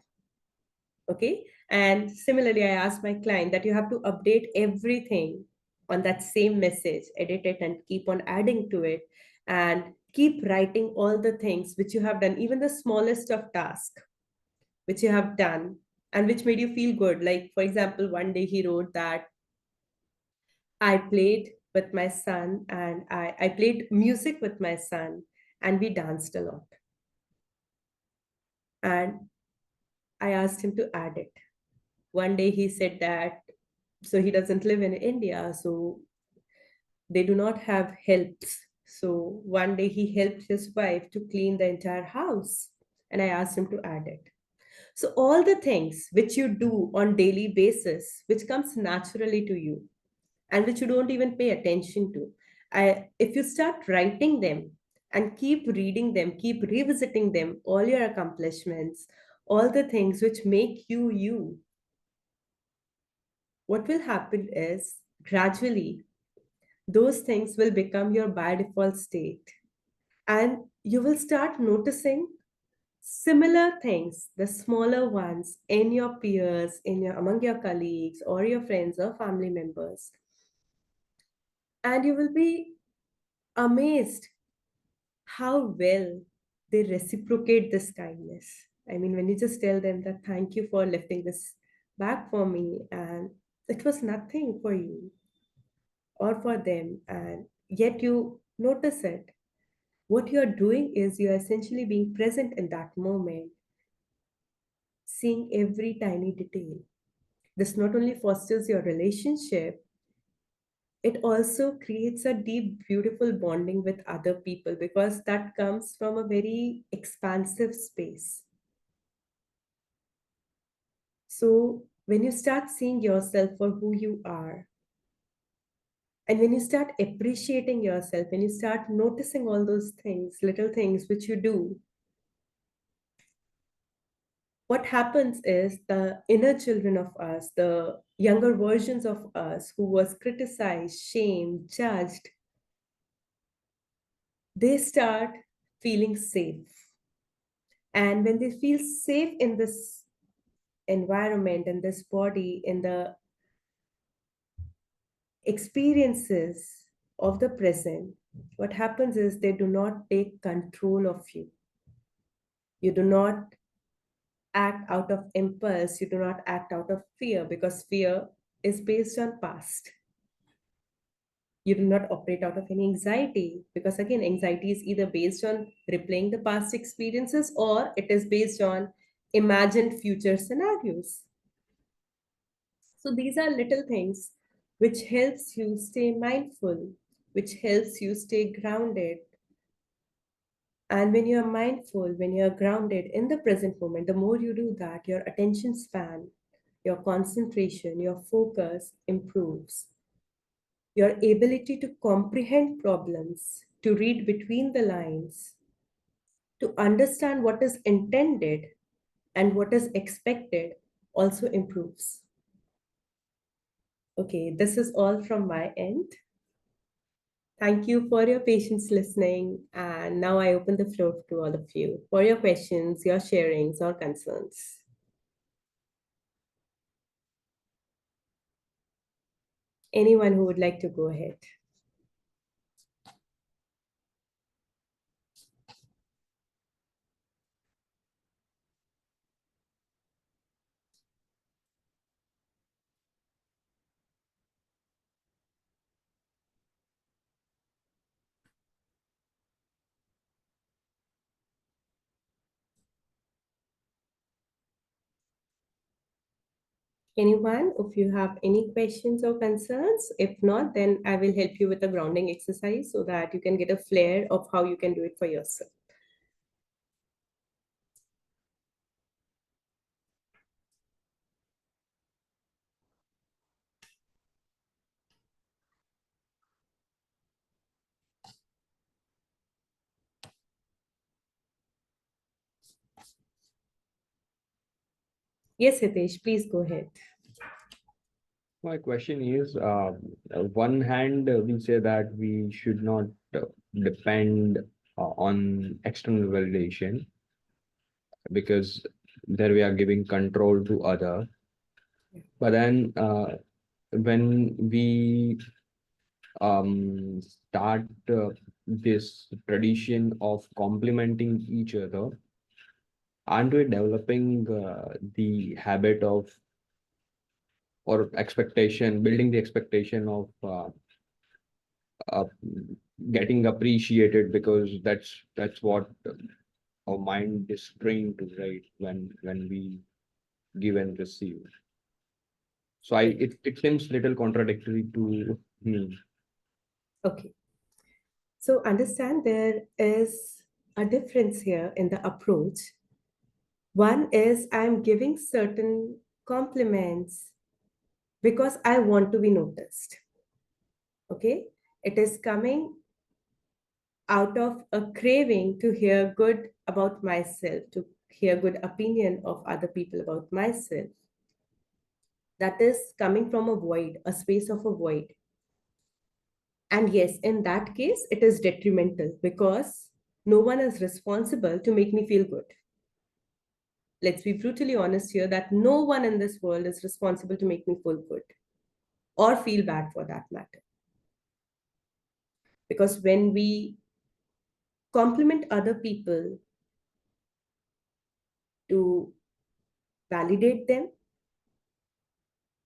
Okay. And similarly, I asked my client that you have to update everything on that same message, edit it and keep on adding to it and keep writing all the things which you have done, even the smallest of tasks which you have done and which made you feel good. Like, for example, one day he wrote that I played with my son and I played music with my son and we danced a lot. And I asked him to add it. One day he said that, so he doesn't live in India, so they do not have helps. So one day he helped his wife to clean the entire house and I asked him to add it. So all the things which you do on daily basis, which comes naturally to you, and which you don't even pay attention to. If you start writing them and keep reading them, keep revisiting them, all your accomplishments, all the things which make you you, what will happen is gradually those things will become your by default state. And you will start noticing similar things, the smaller ones in your peers, in your among your colleagues or your friends or family members. And you will be amazed how well they reciprocate this kindness. I mean, when you just tell them that thank you for lifting this bag for me, and it was nothing for you or for them, and yet you notice it. What you're doing is you're essentially being present in that moment. seeing every tiny detail. This not only fosters your relationship, it also creates a deep, beautiful bonding with other people because that comes from a very expansive space. So, when you start seeing yourself for who you are, and when you start appreciating yourself, when you start noticing all those things, little things which you do, what happens is the inner children of us, the younger versions of us who was criticized, shamed, judged, they start feeling safe. And when they feel safe in this environment, in this body, in the experiences of the present, what happens is they do not take control of you. You do not act out of impulse, you do not act out of fear because fear is based on past. You do not operate out of any anxiety because, again, anxiety is either based on replaying the past experiences or it is based on imagined future scenarios. So these are little things which helps you stay mindful, which helps you stay grounded. And when you're mindful, when you're grounded in the present moment, the more you do that, your attention span, your concentration, your focus improves. Your ability to comprehend problems, to read between the lines, to understand what is intended and what is expected also improves. Okay, this is all from my end. Thank you for your patience listening. And now I open the floor to all of you for your questions, your sharings, or concerns. Anyone who would like to go ahead? Anyone, if you have any questions or concerns, if not, then I will help you with a grounding exercise so that you can get a flair of how you can do it for yourself. Yes, Hitesh, please go ahead. My question is, one hand, we say that we should not depend on external validation because there we are giving control to other. But then when we start this tradition of complementing each other, aren't we developing the habit of or expectation, building the expectation of uh, getting appreciated because that's what our mind is trained to, right? When we give and receive. So Right. it seems little contradictory to me. Okay. So understand there is a difference here in the approach. One is I'm giving certain compliments because I want to be noticed. Okay. It is coming out of a craving to hear good about myself, to hear good opinion of other people about myself. That is coming from a void, a space of a void. And yes, in that case, it is detrimental because no one is responsible to make me feel good. Let's be brutally honest here that no one in this world is responsible to make me feel good or feel bad for that matter. Because when we compliment other people to validate them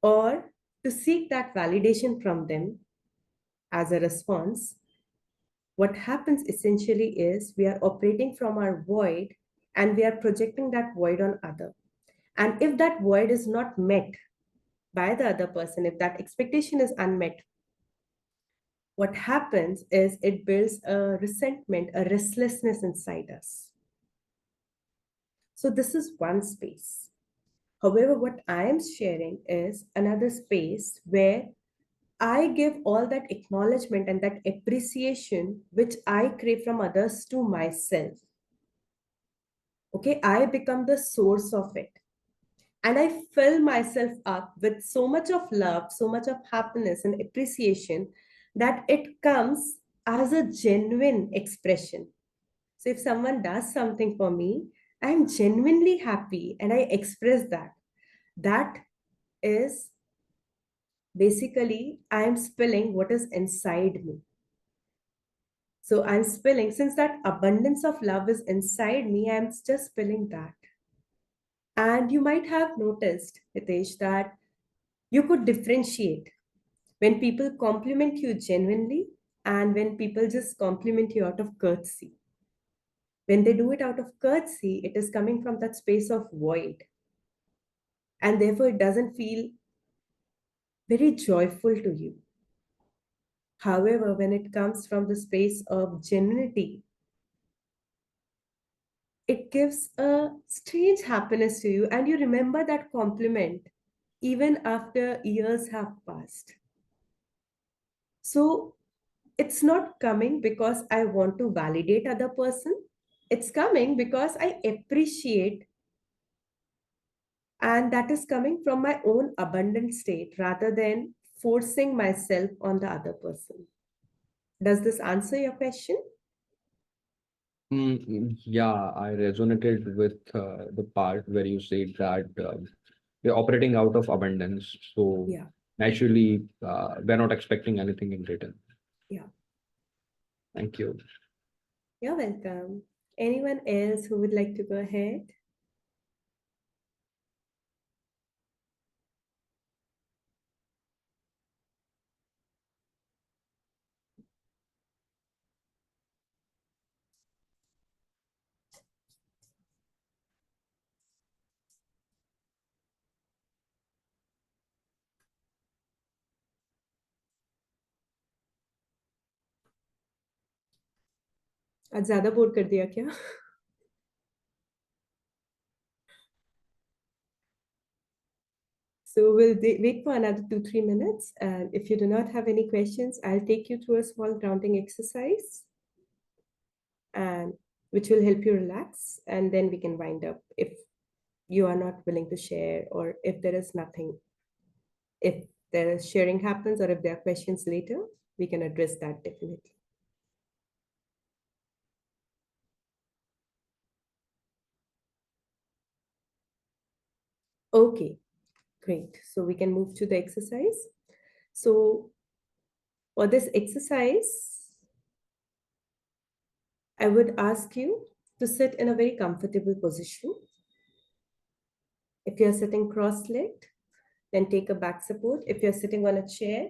or to seek that validation from them as a response, what happens essentially is we are operating from our void and we are projecting that void on other. And if that void is not met by the other person, if that expectation is unmet, what happens is it builds a resentment, a restlessness inside us. So, this is one space. However, what I am sharing is another space where I give all that acknowledgement and that appreciation which I crave from others to myself. Okay, I become the source of it. And I fill myself up with so much of love, so much of happiness and appreciation that it comes as a genuine expression. So if someone does something for me, I'm genuinely happy and I express that. That is basically I'm spilling what is inside me. So I'm spilling, since that abundance of love is inside me, I'm just spilling that. And you might have noticed, Hitesh, that you could differentiate when people compliment you genuinely and when people just compliment you out of courtesy. When they do it out of courtesy, it is coming from that space of void. And therefore, it doesn't feel very joyful to you. However, when it comes from the space of genuinity, it gives a strange happiness to you, and you remember that compliment even after years have passed. So it's not coming because I want to validate other person. It's coming because I appreciate, and that is coming from my own abundant state rather than forcing myself on the other person. Does this answer your question? Yeah, I resonated with the part where you said that we're operating out of abundance. So Yeah, naturally, we're not expecting anything in return. yeah. Thank you. You're welcome. Anyone else who would like to go ahead? आज ज्यादा bore कर दिया क्या? So we'll wait for another 2-3 minutes. And if you do not have any questions, I'll take you through a small grounding exercise and which will help you relax. And then we can wind up if you are not willing to share or if there is nothing. If there is sharing happens or if there are questions later, we can address that definitely. Okay, great. So we can move to the exercise. So for this exercise, I would ask you to sit in a very comfortable position. If you're sitting cross-legged, then take a back support. If you're sitting on a chair,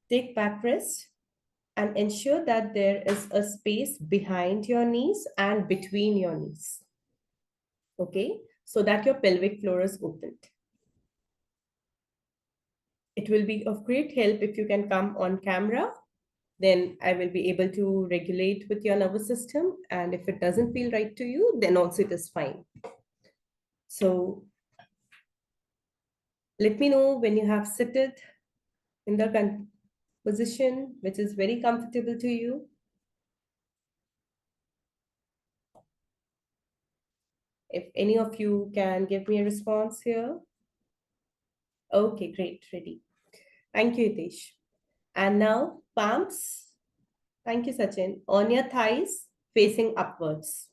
take backrest and ensure that there is a space behind your knees and between your knees. Okay, so that your pelvic floor is opened. It will be of great help if you can come on camera. Then I will be able to regulate with your nervous system. And if it doesn't feel right to you, then also it is fine. So let me know when you have seated in the position which is very comfortable to you. If any of you can give me a response here. Okay, great, ready. Thank you, Hitesh. And now palms, thank you, Sachin, on your thighs facing upwards.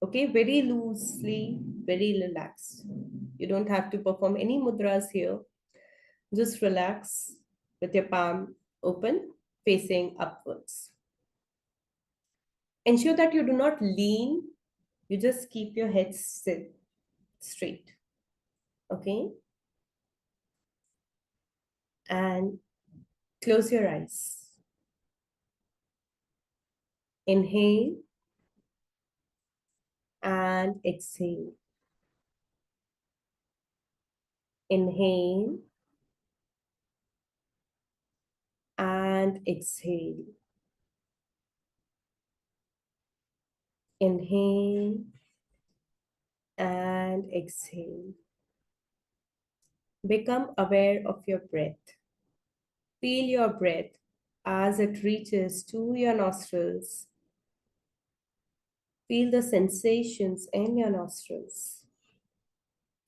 Okay, very loosely, very relaxed. You don't have to perform any mudras here. Just relax with your palm open, facing upwards. Ensure that you do not lean, you just keep your head sit straight. Okay, and close your eyes. Inhale and exhale. Inhale and exhale. Inhale and exhale. Become aware of your breath. Feel your breath as it reaches to your nostrils. Feel the sensations in your nostrils.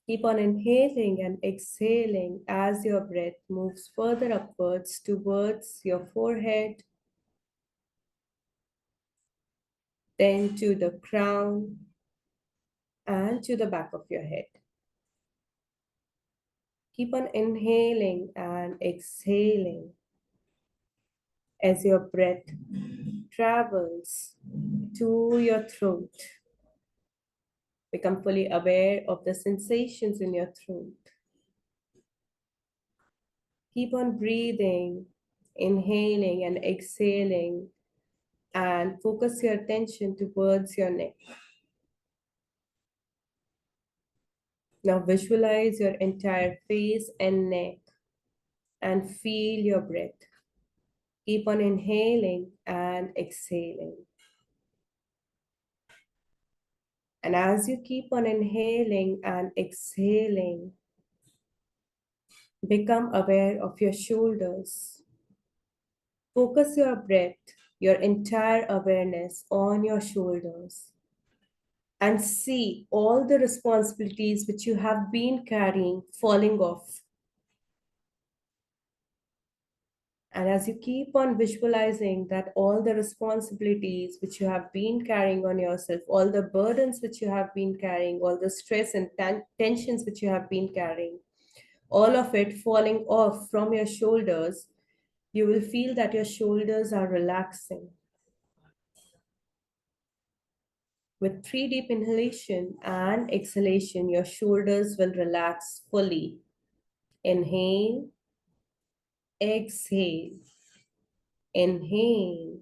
Keep on inhaling and exhaling as your breath moves further upwards towards your forehead, then to the crown and to the back of your head. Keep on inhaling and exhaling as your breath travels to your throat. Become fully aware of the sensations in your throat. Keep on breathing, inhaling and exhaling, and focus your attention towards your neck. Now visualize your entire face and neck and feel your breath. Keep on inhaling and exhaling. And as you keep on inhaling and exhaling, become aware of your shoulders. Focus your breath, your entire awareness on your shoulders, and see all the responsibilities which you have been carrying falling off. And as you keep on visualizing that all the responsibilities which you have been carrying on yourself, all the burdens which you have been carrying, all the stress and tensions which you have been carrying, all of it falling off from your shoulders, you will feel that your shoulders are relaxing. With 3 deep inhalation and exhalation, your shoulders will relax fully. Inhale, exhale, inhale,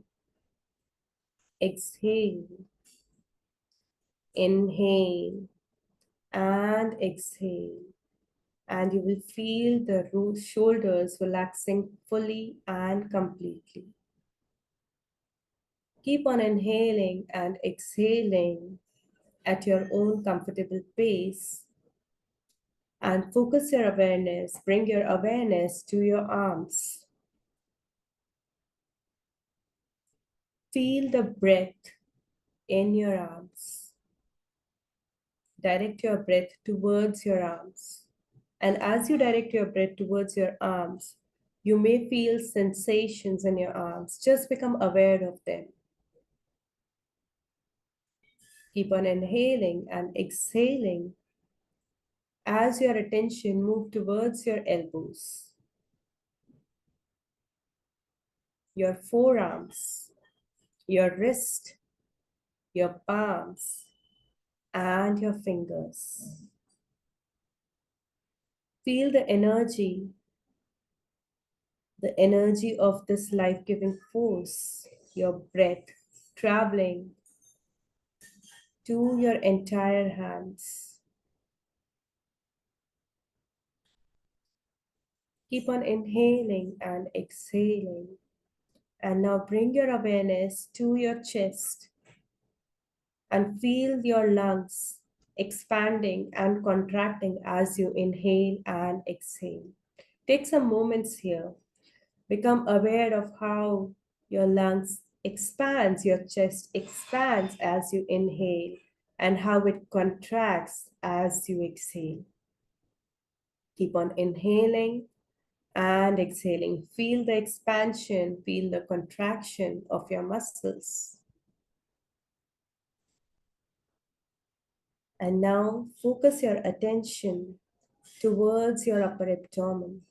exhale, inhale, and exhale. And you will feel the shoulders relaxing fully and completely. Keep on inhaling and exhaling at your own comfortable pace, and focus your awareness, bring your awareness to your arms. Feel the breath in your arms. Direct your breath towards your arms. And as you direct your breath towards your arms, you may feel sensations in your arms. Just become aware of them. Keep on inhaling and exhaling as your attention moves towards your elbows, your forearms, your wrist, your palms, and your fingers. Feel the energy of this life-giving force, your breath traveling to your entire hands. Keep on inhaling and exhaling. And now bring your awareness to your chest and feel your lungs expanding and contracting as you inhale and exhale. Take some moments here. Become aware of how your lungs expands, your chest expands as you inhale, and how it contracts as you exhale. Keep on inhaling and exhaling. Feel the expansion, feel the contraction of your muscles. And now focus your attention towards your upper abdomen.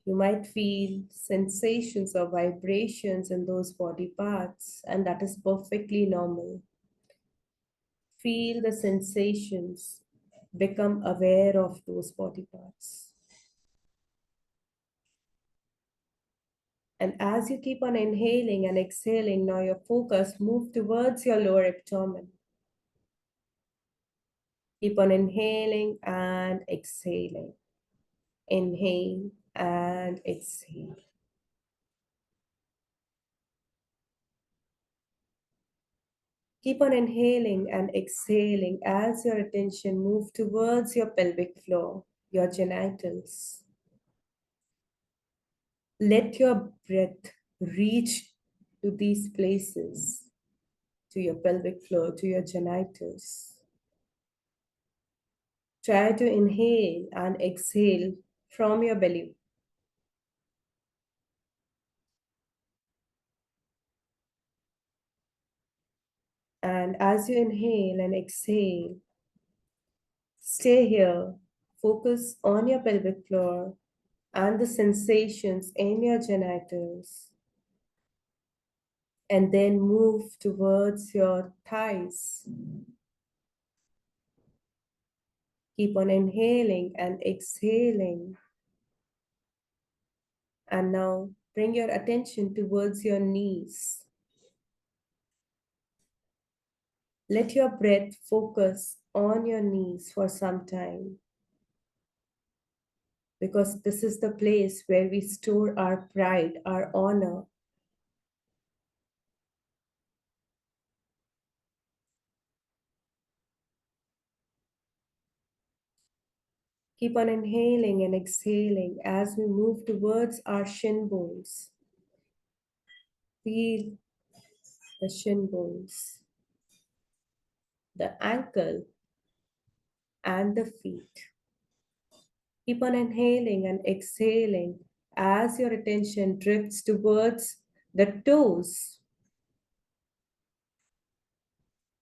You might feel sensations or vibrations in those body parts, and that is perfectly normal. Feel the sensations, become aware of those body parts. And as you keep on inhaling and exhaling, now your focus move towards your lower abdomen. Keep on inhaling and exhaling. Inhale and exhale. Keep on inhaling and exhaling as your attention moves towards your pelvic floor, your genitals. Let your breath reach to these places, to your pelvic floor, to your genitals. Try to inhale and exhale from your belly. And as you inhale and exhale, stay here. Focus on your pelvic floor and the sensations in your genitals. And then move towards your thighs. Keep on inhaling and exhaling. And now bring your attention towards your knees. Let your breath focus on your knees for some time, because this is the place where we store our pride, our honor. Keep on inhaling and exhaling as we move towards our shin bones. Feel the shin bones, the ankle, and the feet. Keep on inhaling and exhaling as your attention drifts towards the toes,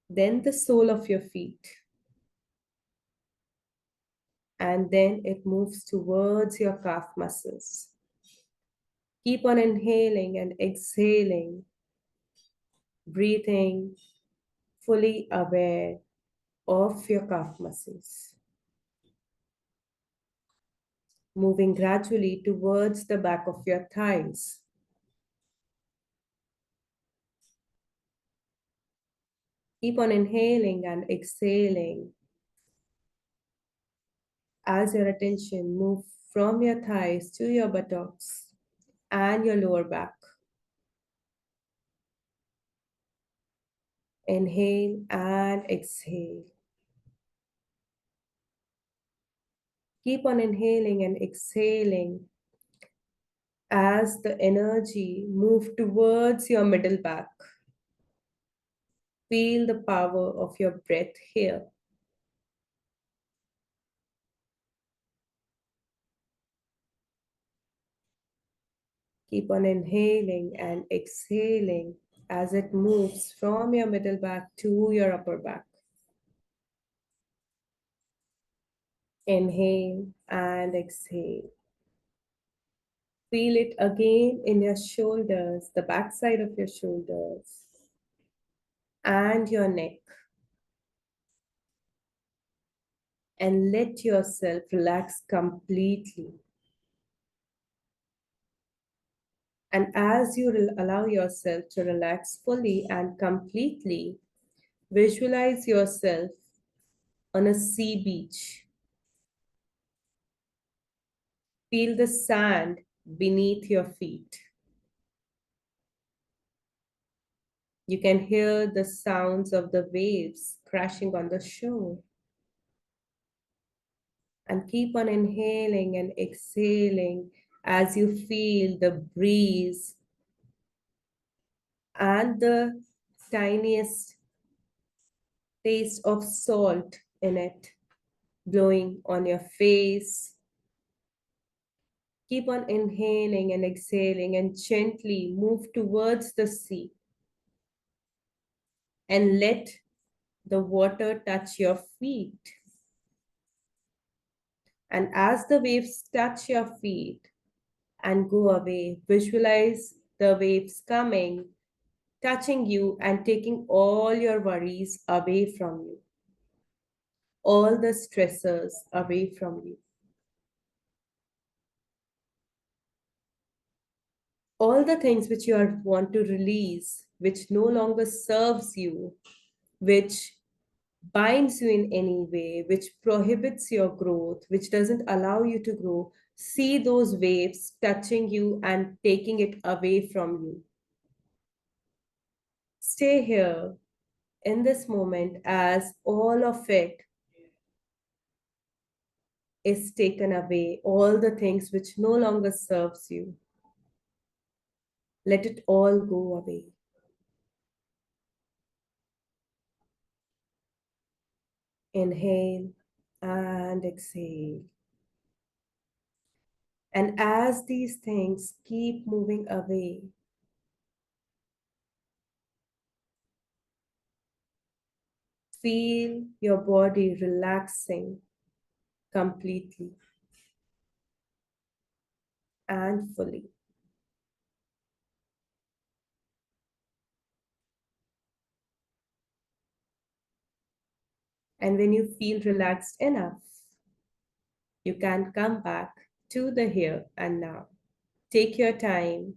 then the sole of your feet, and then it moves towards your calf muscles. Keep on inhaling and exhaling, breathing, fully aware of your calf muscles. Moving gradually towards the back of your thighs. Keep on inhaling and exhaling as your attention moves from your thighs to your buttocks and your lower back. Inhale and exhale. Keep on inhaling and exhaling as the energy moves towards your middle back. Feel the power of your breath here. Keep on inhaling and exhaling as it moves from your middle back to your upper back. Inhale and exhale. Feel it again in your shoulders, the back side of your shoulders, and your neck. And let yourself relax completely. And as you allow yourself to relax fully and completely, visualize yourself on a sea beach. Feel the sand beneath your feet. You can hear the sounds of the waves crashing on the shore. And keep on inhaling and exhaling as you feel the breeze and the tiniest taste of salt in it blowing on your face. Keep on inhaling and exhaling and gently move towards the sea and let the water touch your feet. And as the waves touch your feet and go away, visualize the waves coming, touching you and taking all your worries away from you, all the stressors away from you. All the things which want to release, which no longer serves you, which binds you in any way, which prohibits your growth, which doesn't allow you to grow, see those waves touching you and taking it away from you. Stay here in this moment as all of it is taken away, all the things which no longer serves you. Let it all go away. Inhale and exhale. And as these things keep moving away, feel your body relaxing completely and fully. And when you feel relaxed enough, you can come back to the here and now. Take your time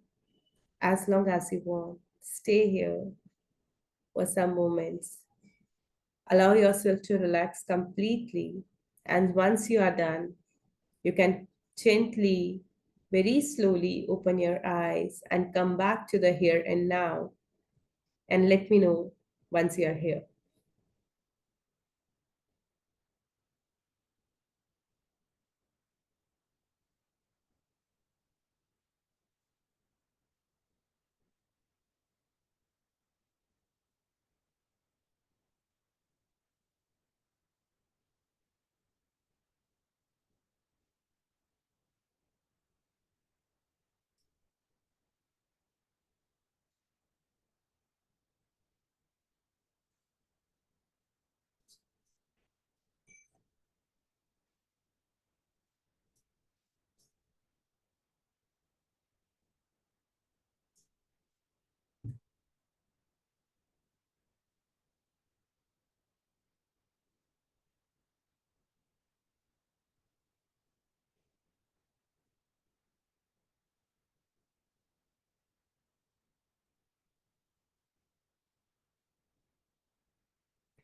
as long as you want. Stay here for some moments. Allow yourself to relax completely. And once you are done, you can gently, very slowly open your eyes and come back to the here and now and let me know once you are here.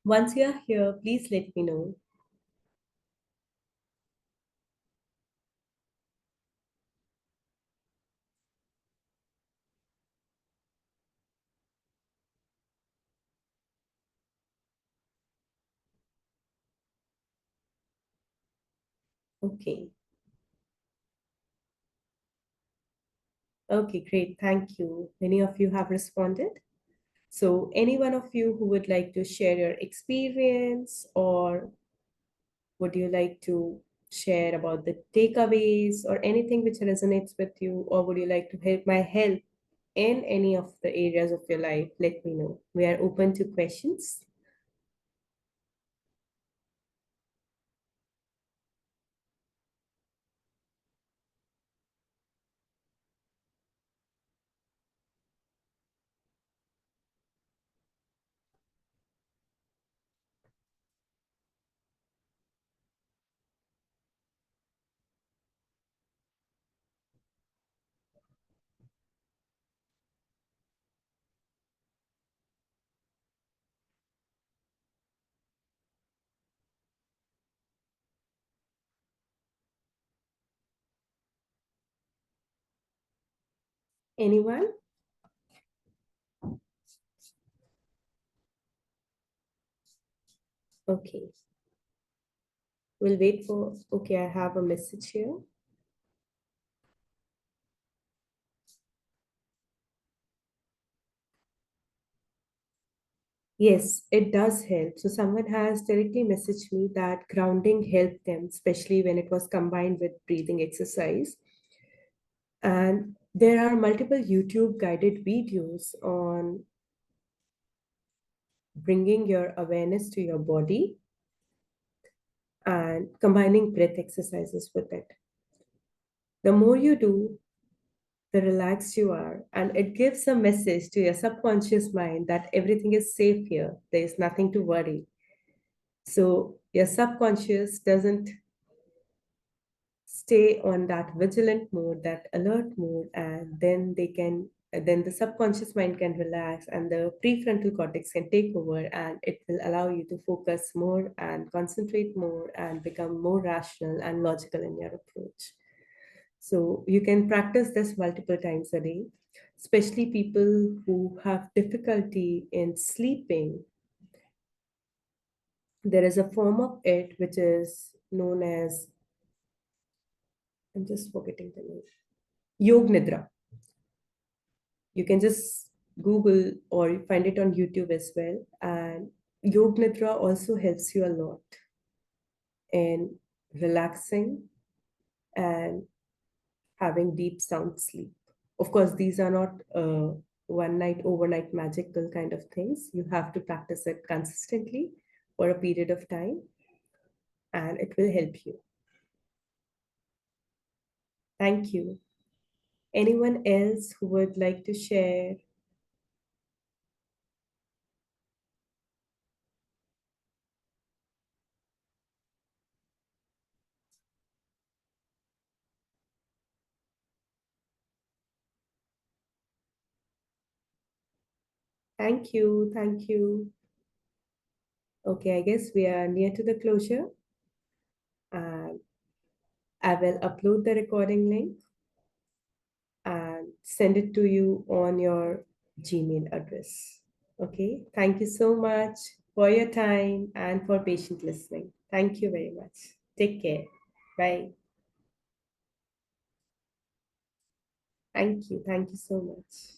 Once you are here, please let me know. Okay. Okay, great. Thank you. Many of you have responded. So, any one of you who would like to share your experience, or would you like to share about the takeaways or anything which resonates with you, or would you like to help my help in any of the areas of your life? Let me know. We are open to questions. Anyone? Okay. We'll wait for. Okay, I have a message here. Yes, it does help. So someone has directly messaged me that grounding helped them, especially when it was combined with breathing exercise. And there are multiple YouTube guided videos on bringing your awareness to your body and combining breath exercises with it. The more you do, the relaxed you are, and it gives a message to your subconscious mind that everything is safe here. There is nothing to worry. So your subconscious doesn't stay on that vigilant mode, that alert mode, and then they can then the subconscious mind can relax and the prefrontal cortex can take over, and it will allow you to focus more and concentrate more and become more rational and logical in your approach. So you can practice this multiple times a day, especially people who have difficulty in sleeping. There is a form of it which is known as, I'm just forgetting the name, Yog Nidra. You can just Google or find it on YouTube as well. And Yog Nidra also helps you a lot in relaxing and having deep sound sleep. Of course, these are not one night, overnight magical kind of things. You have to practice it consistently for a period of time, and it will help you. Thank you. Anyone else who would like to share? Thank you. Thank you. Okay, I guess we are near to the closure, and I will upload the recording link and send it to you on your Gmail address. Okay, thank you so much for your time and for patient listening. Thank you very much. Take care. Bye. Thank you. Thank you so much.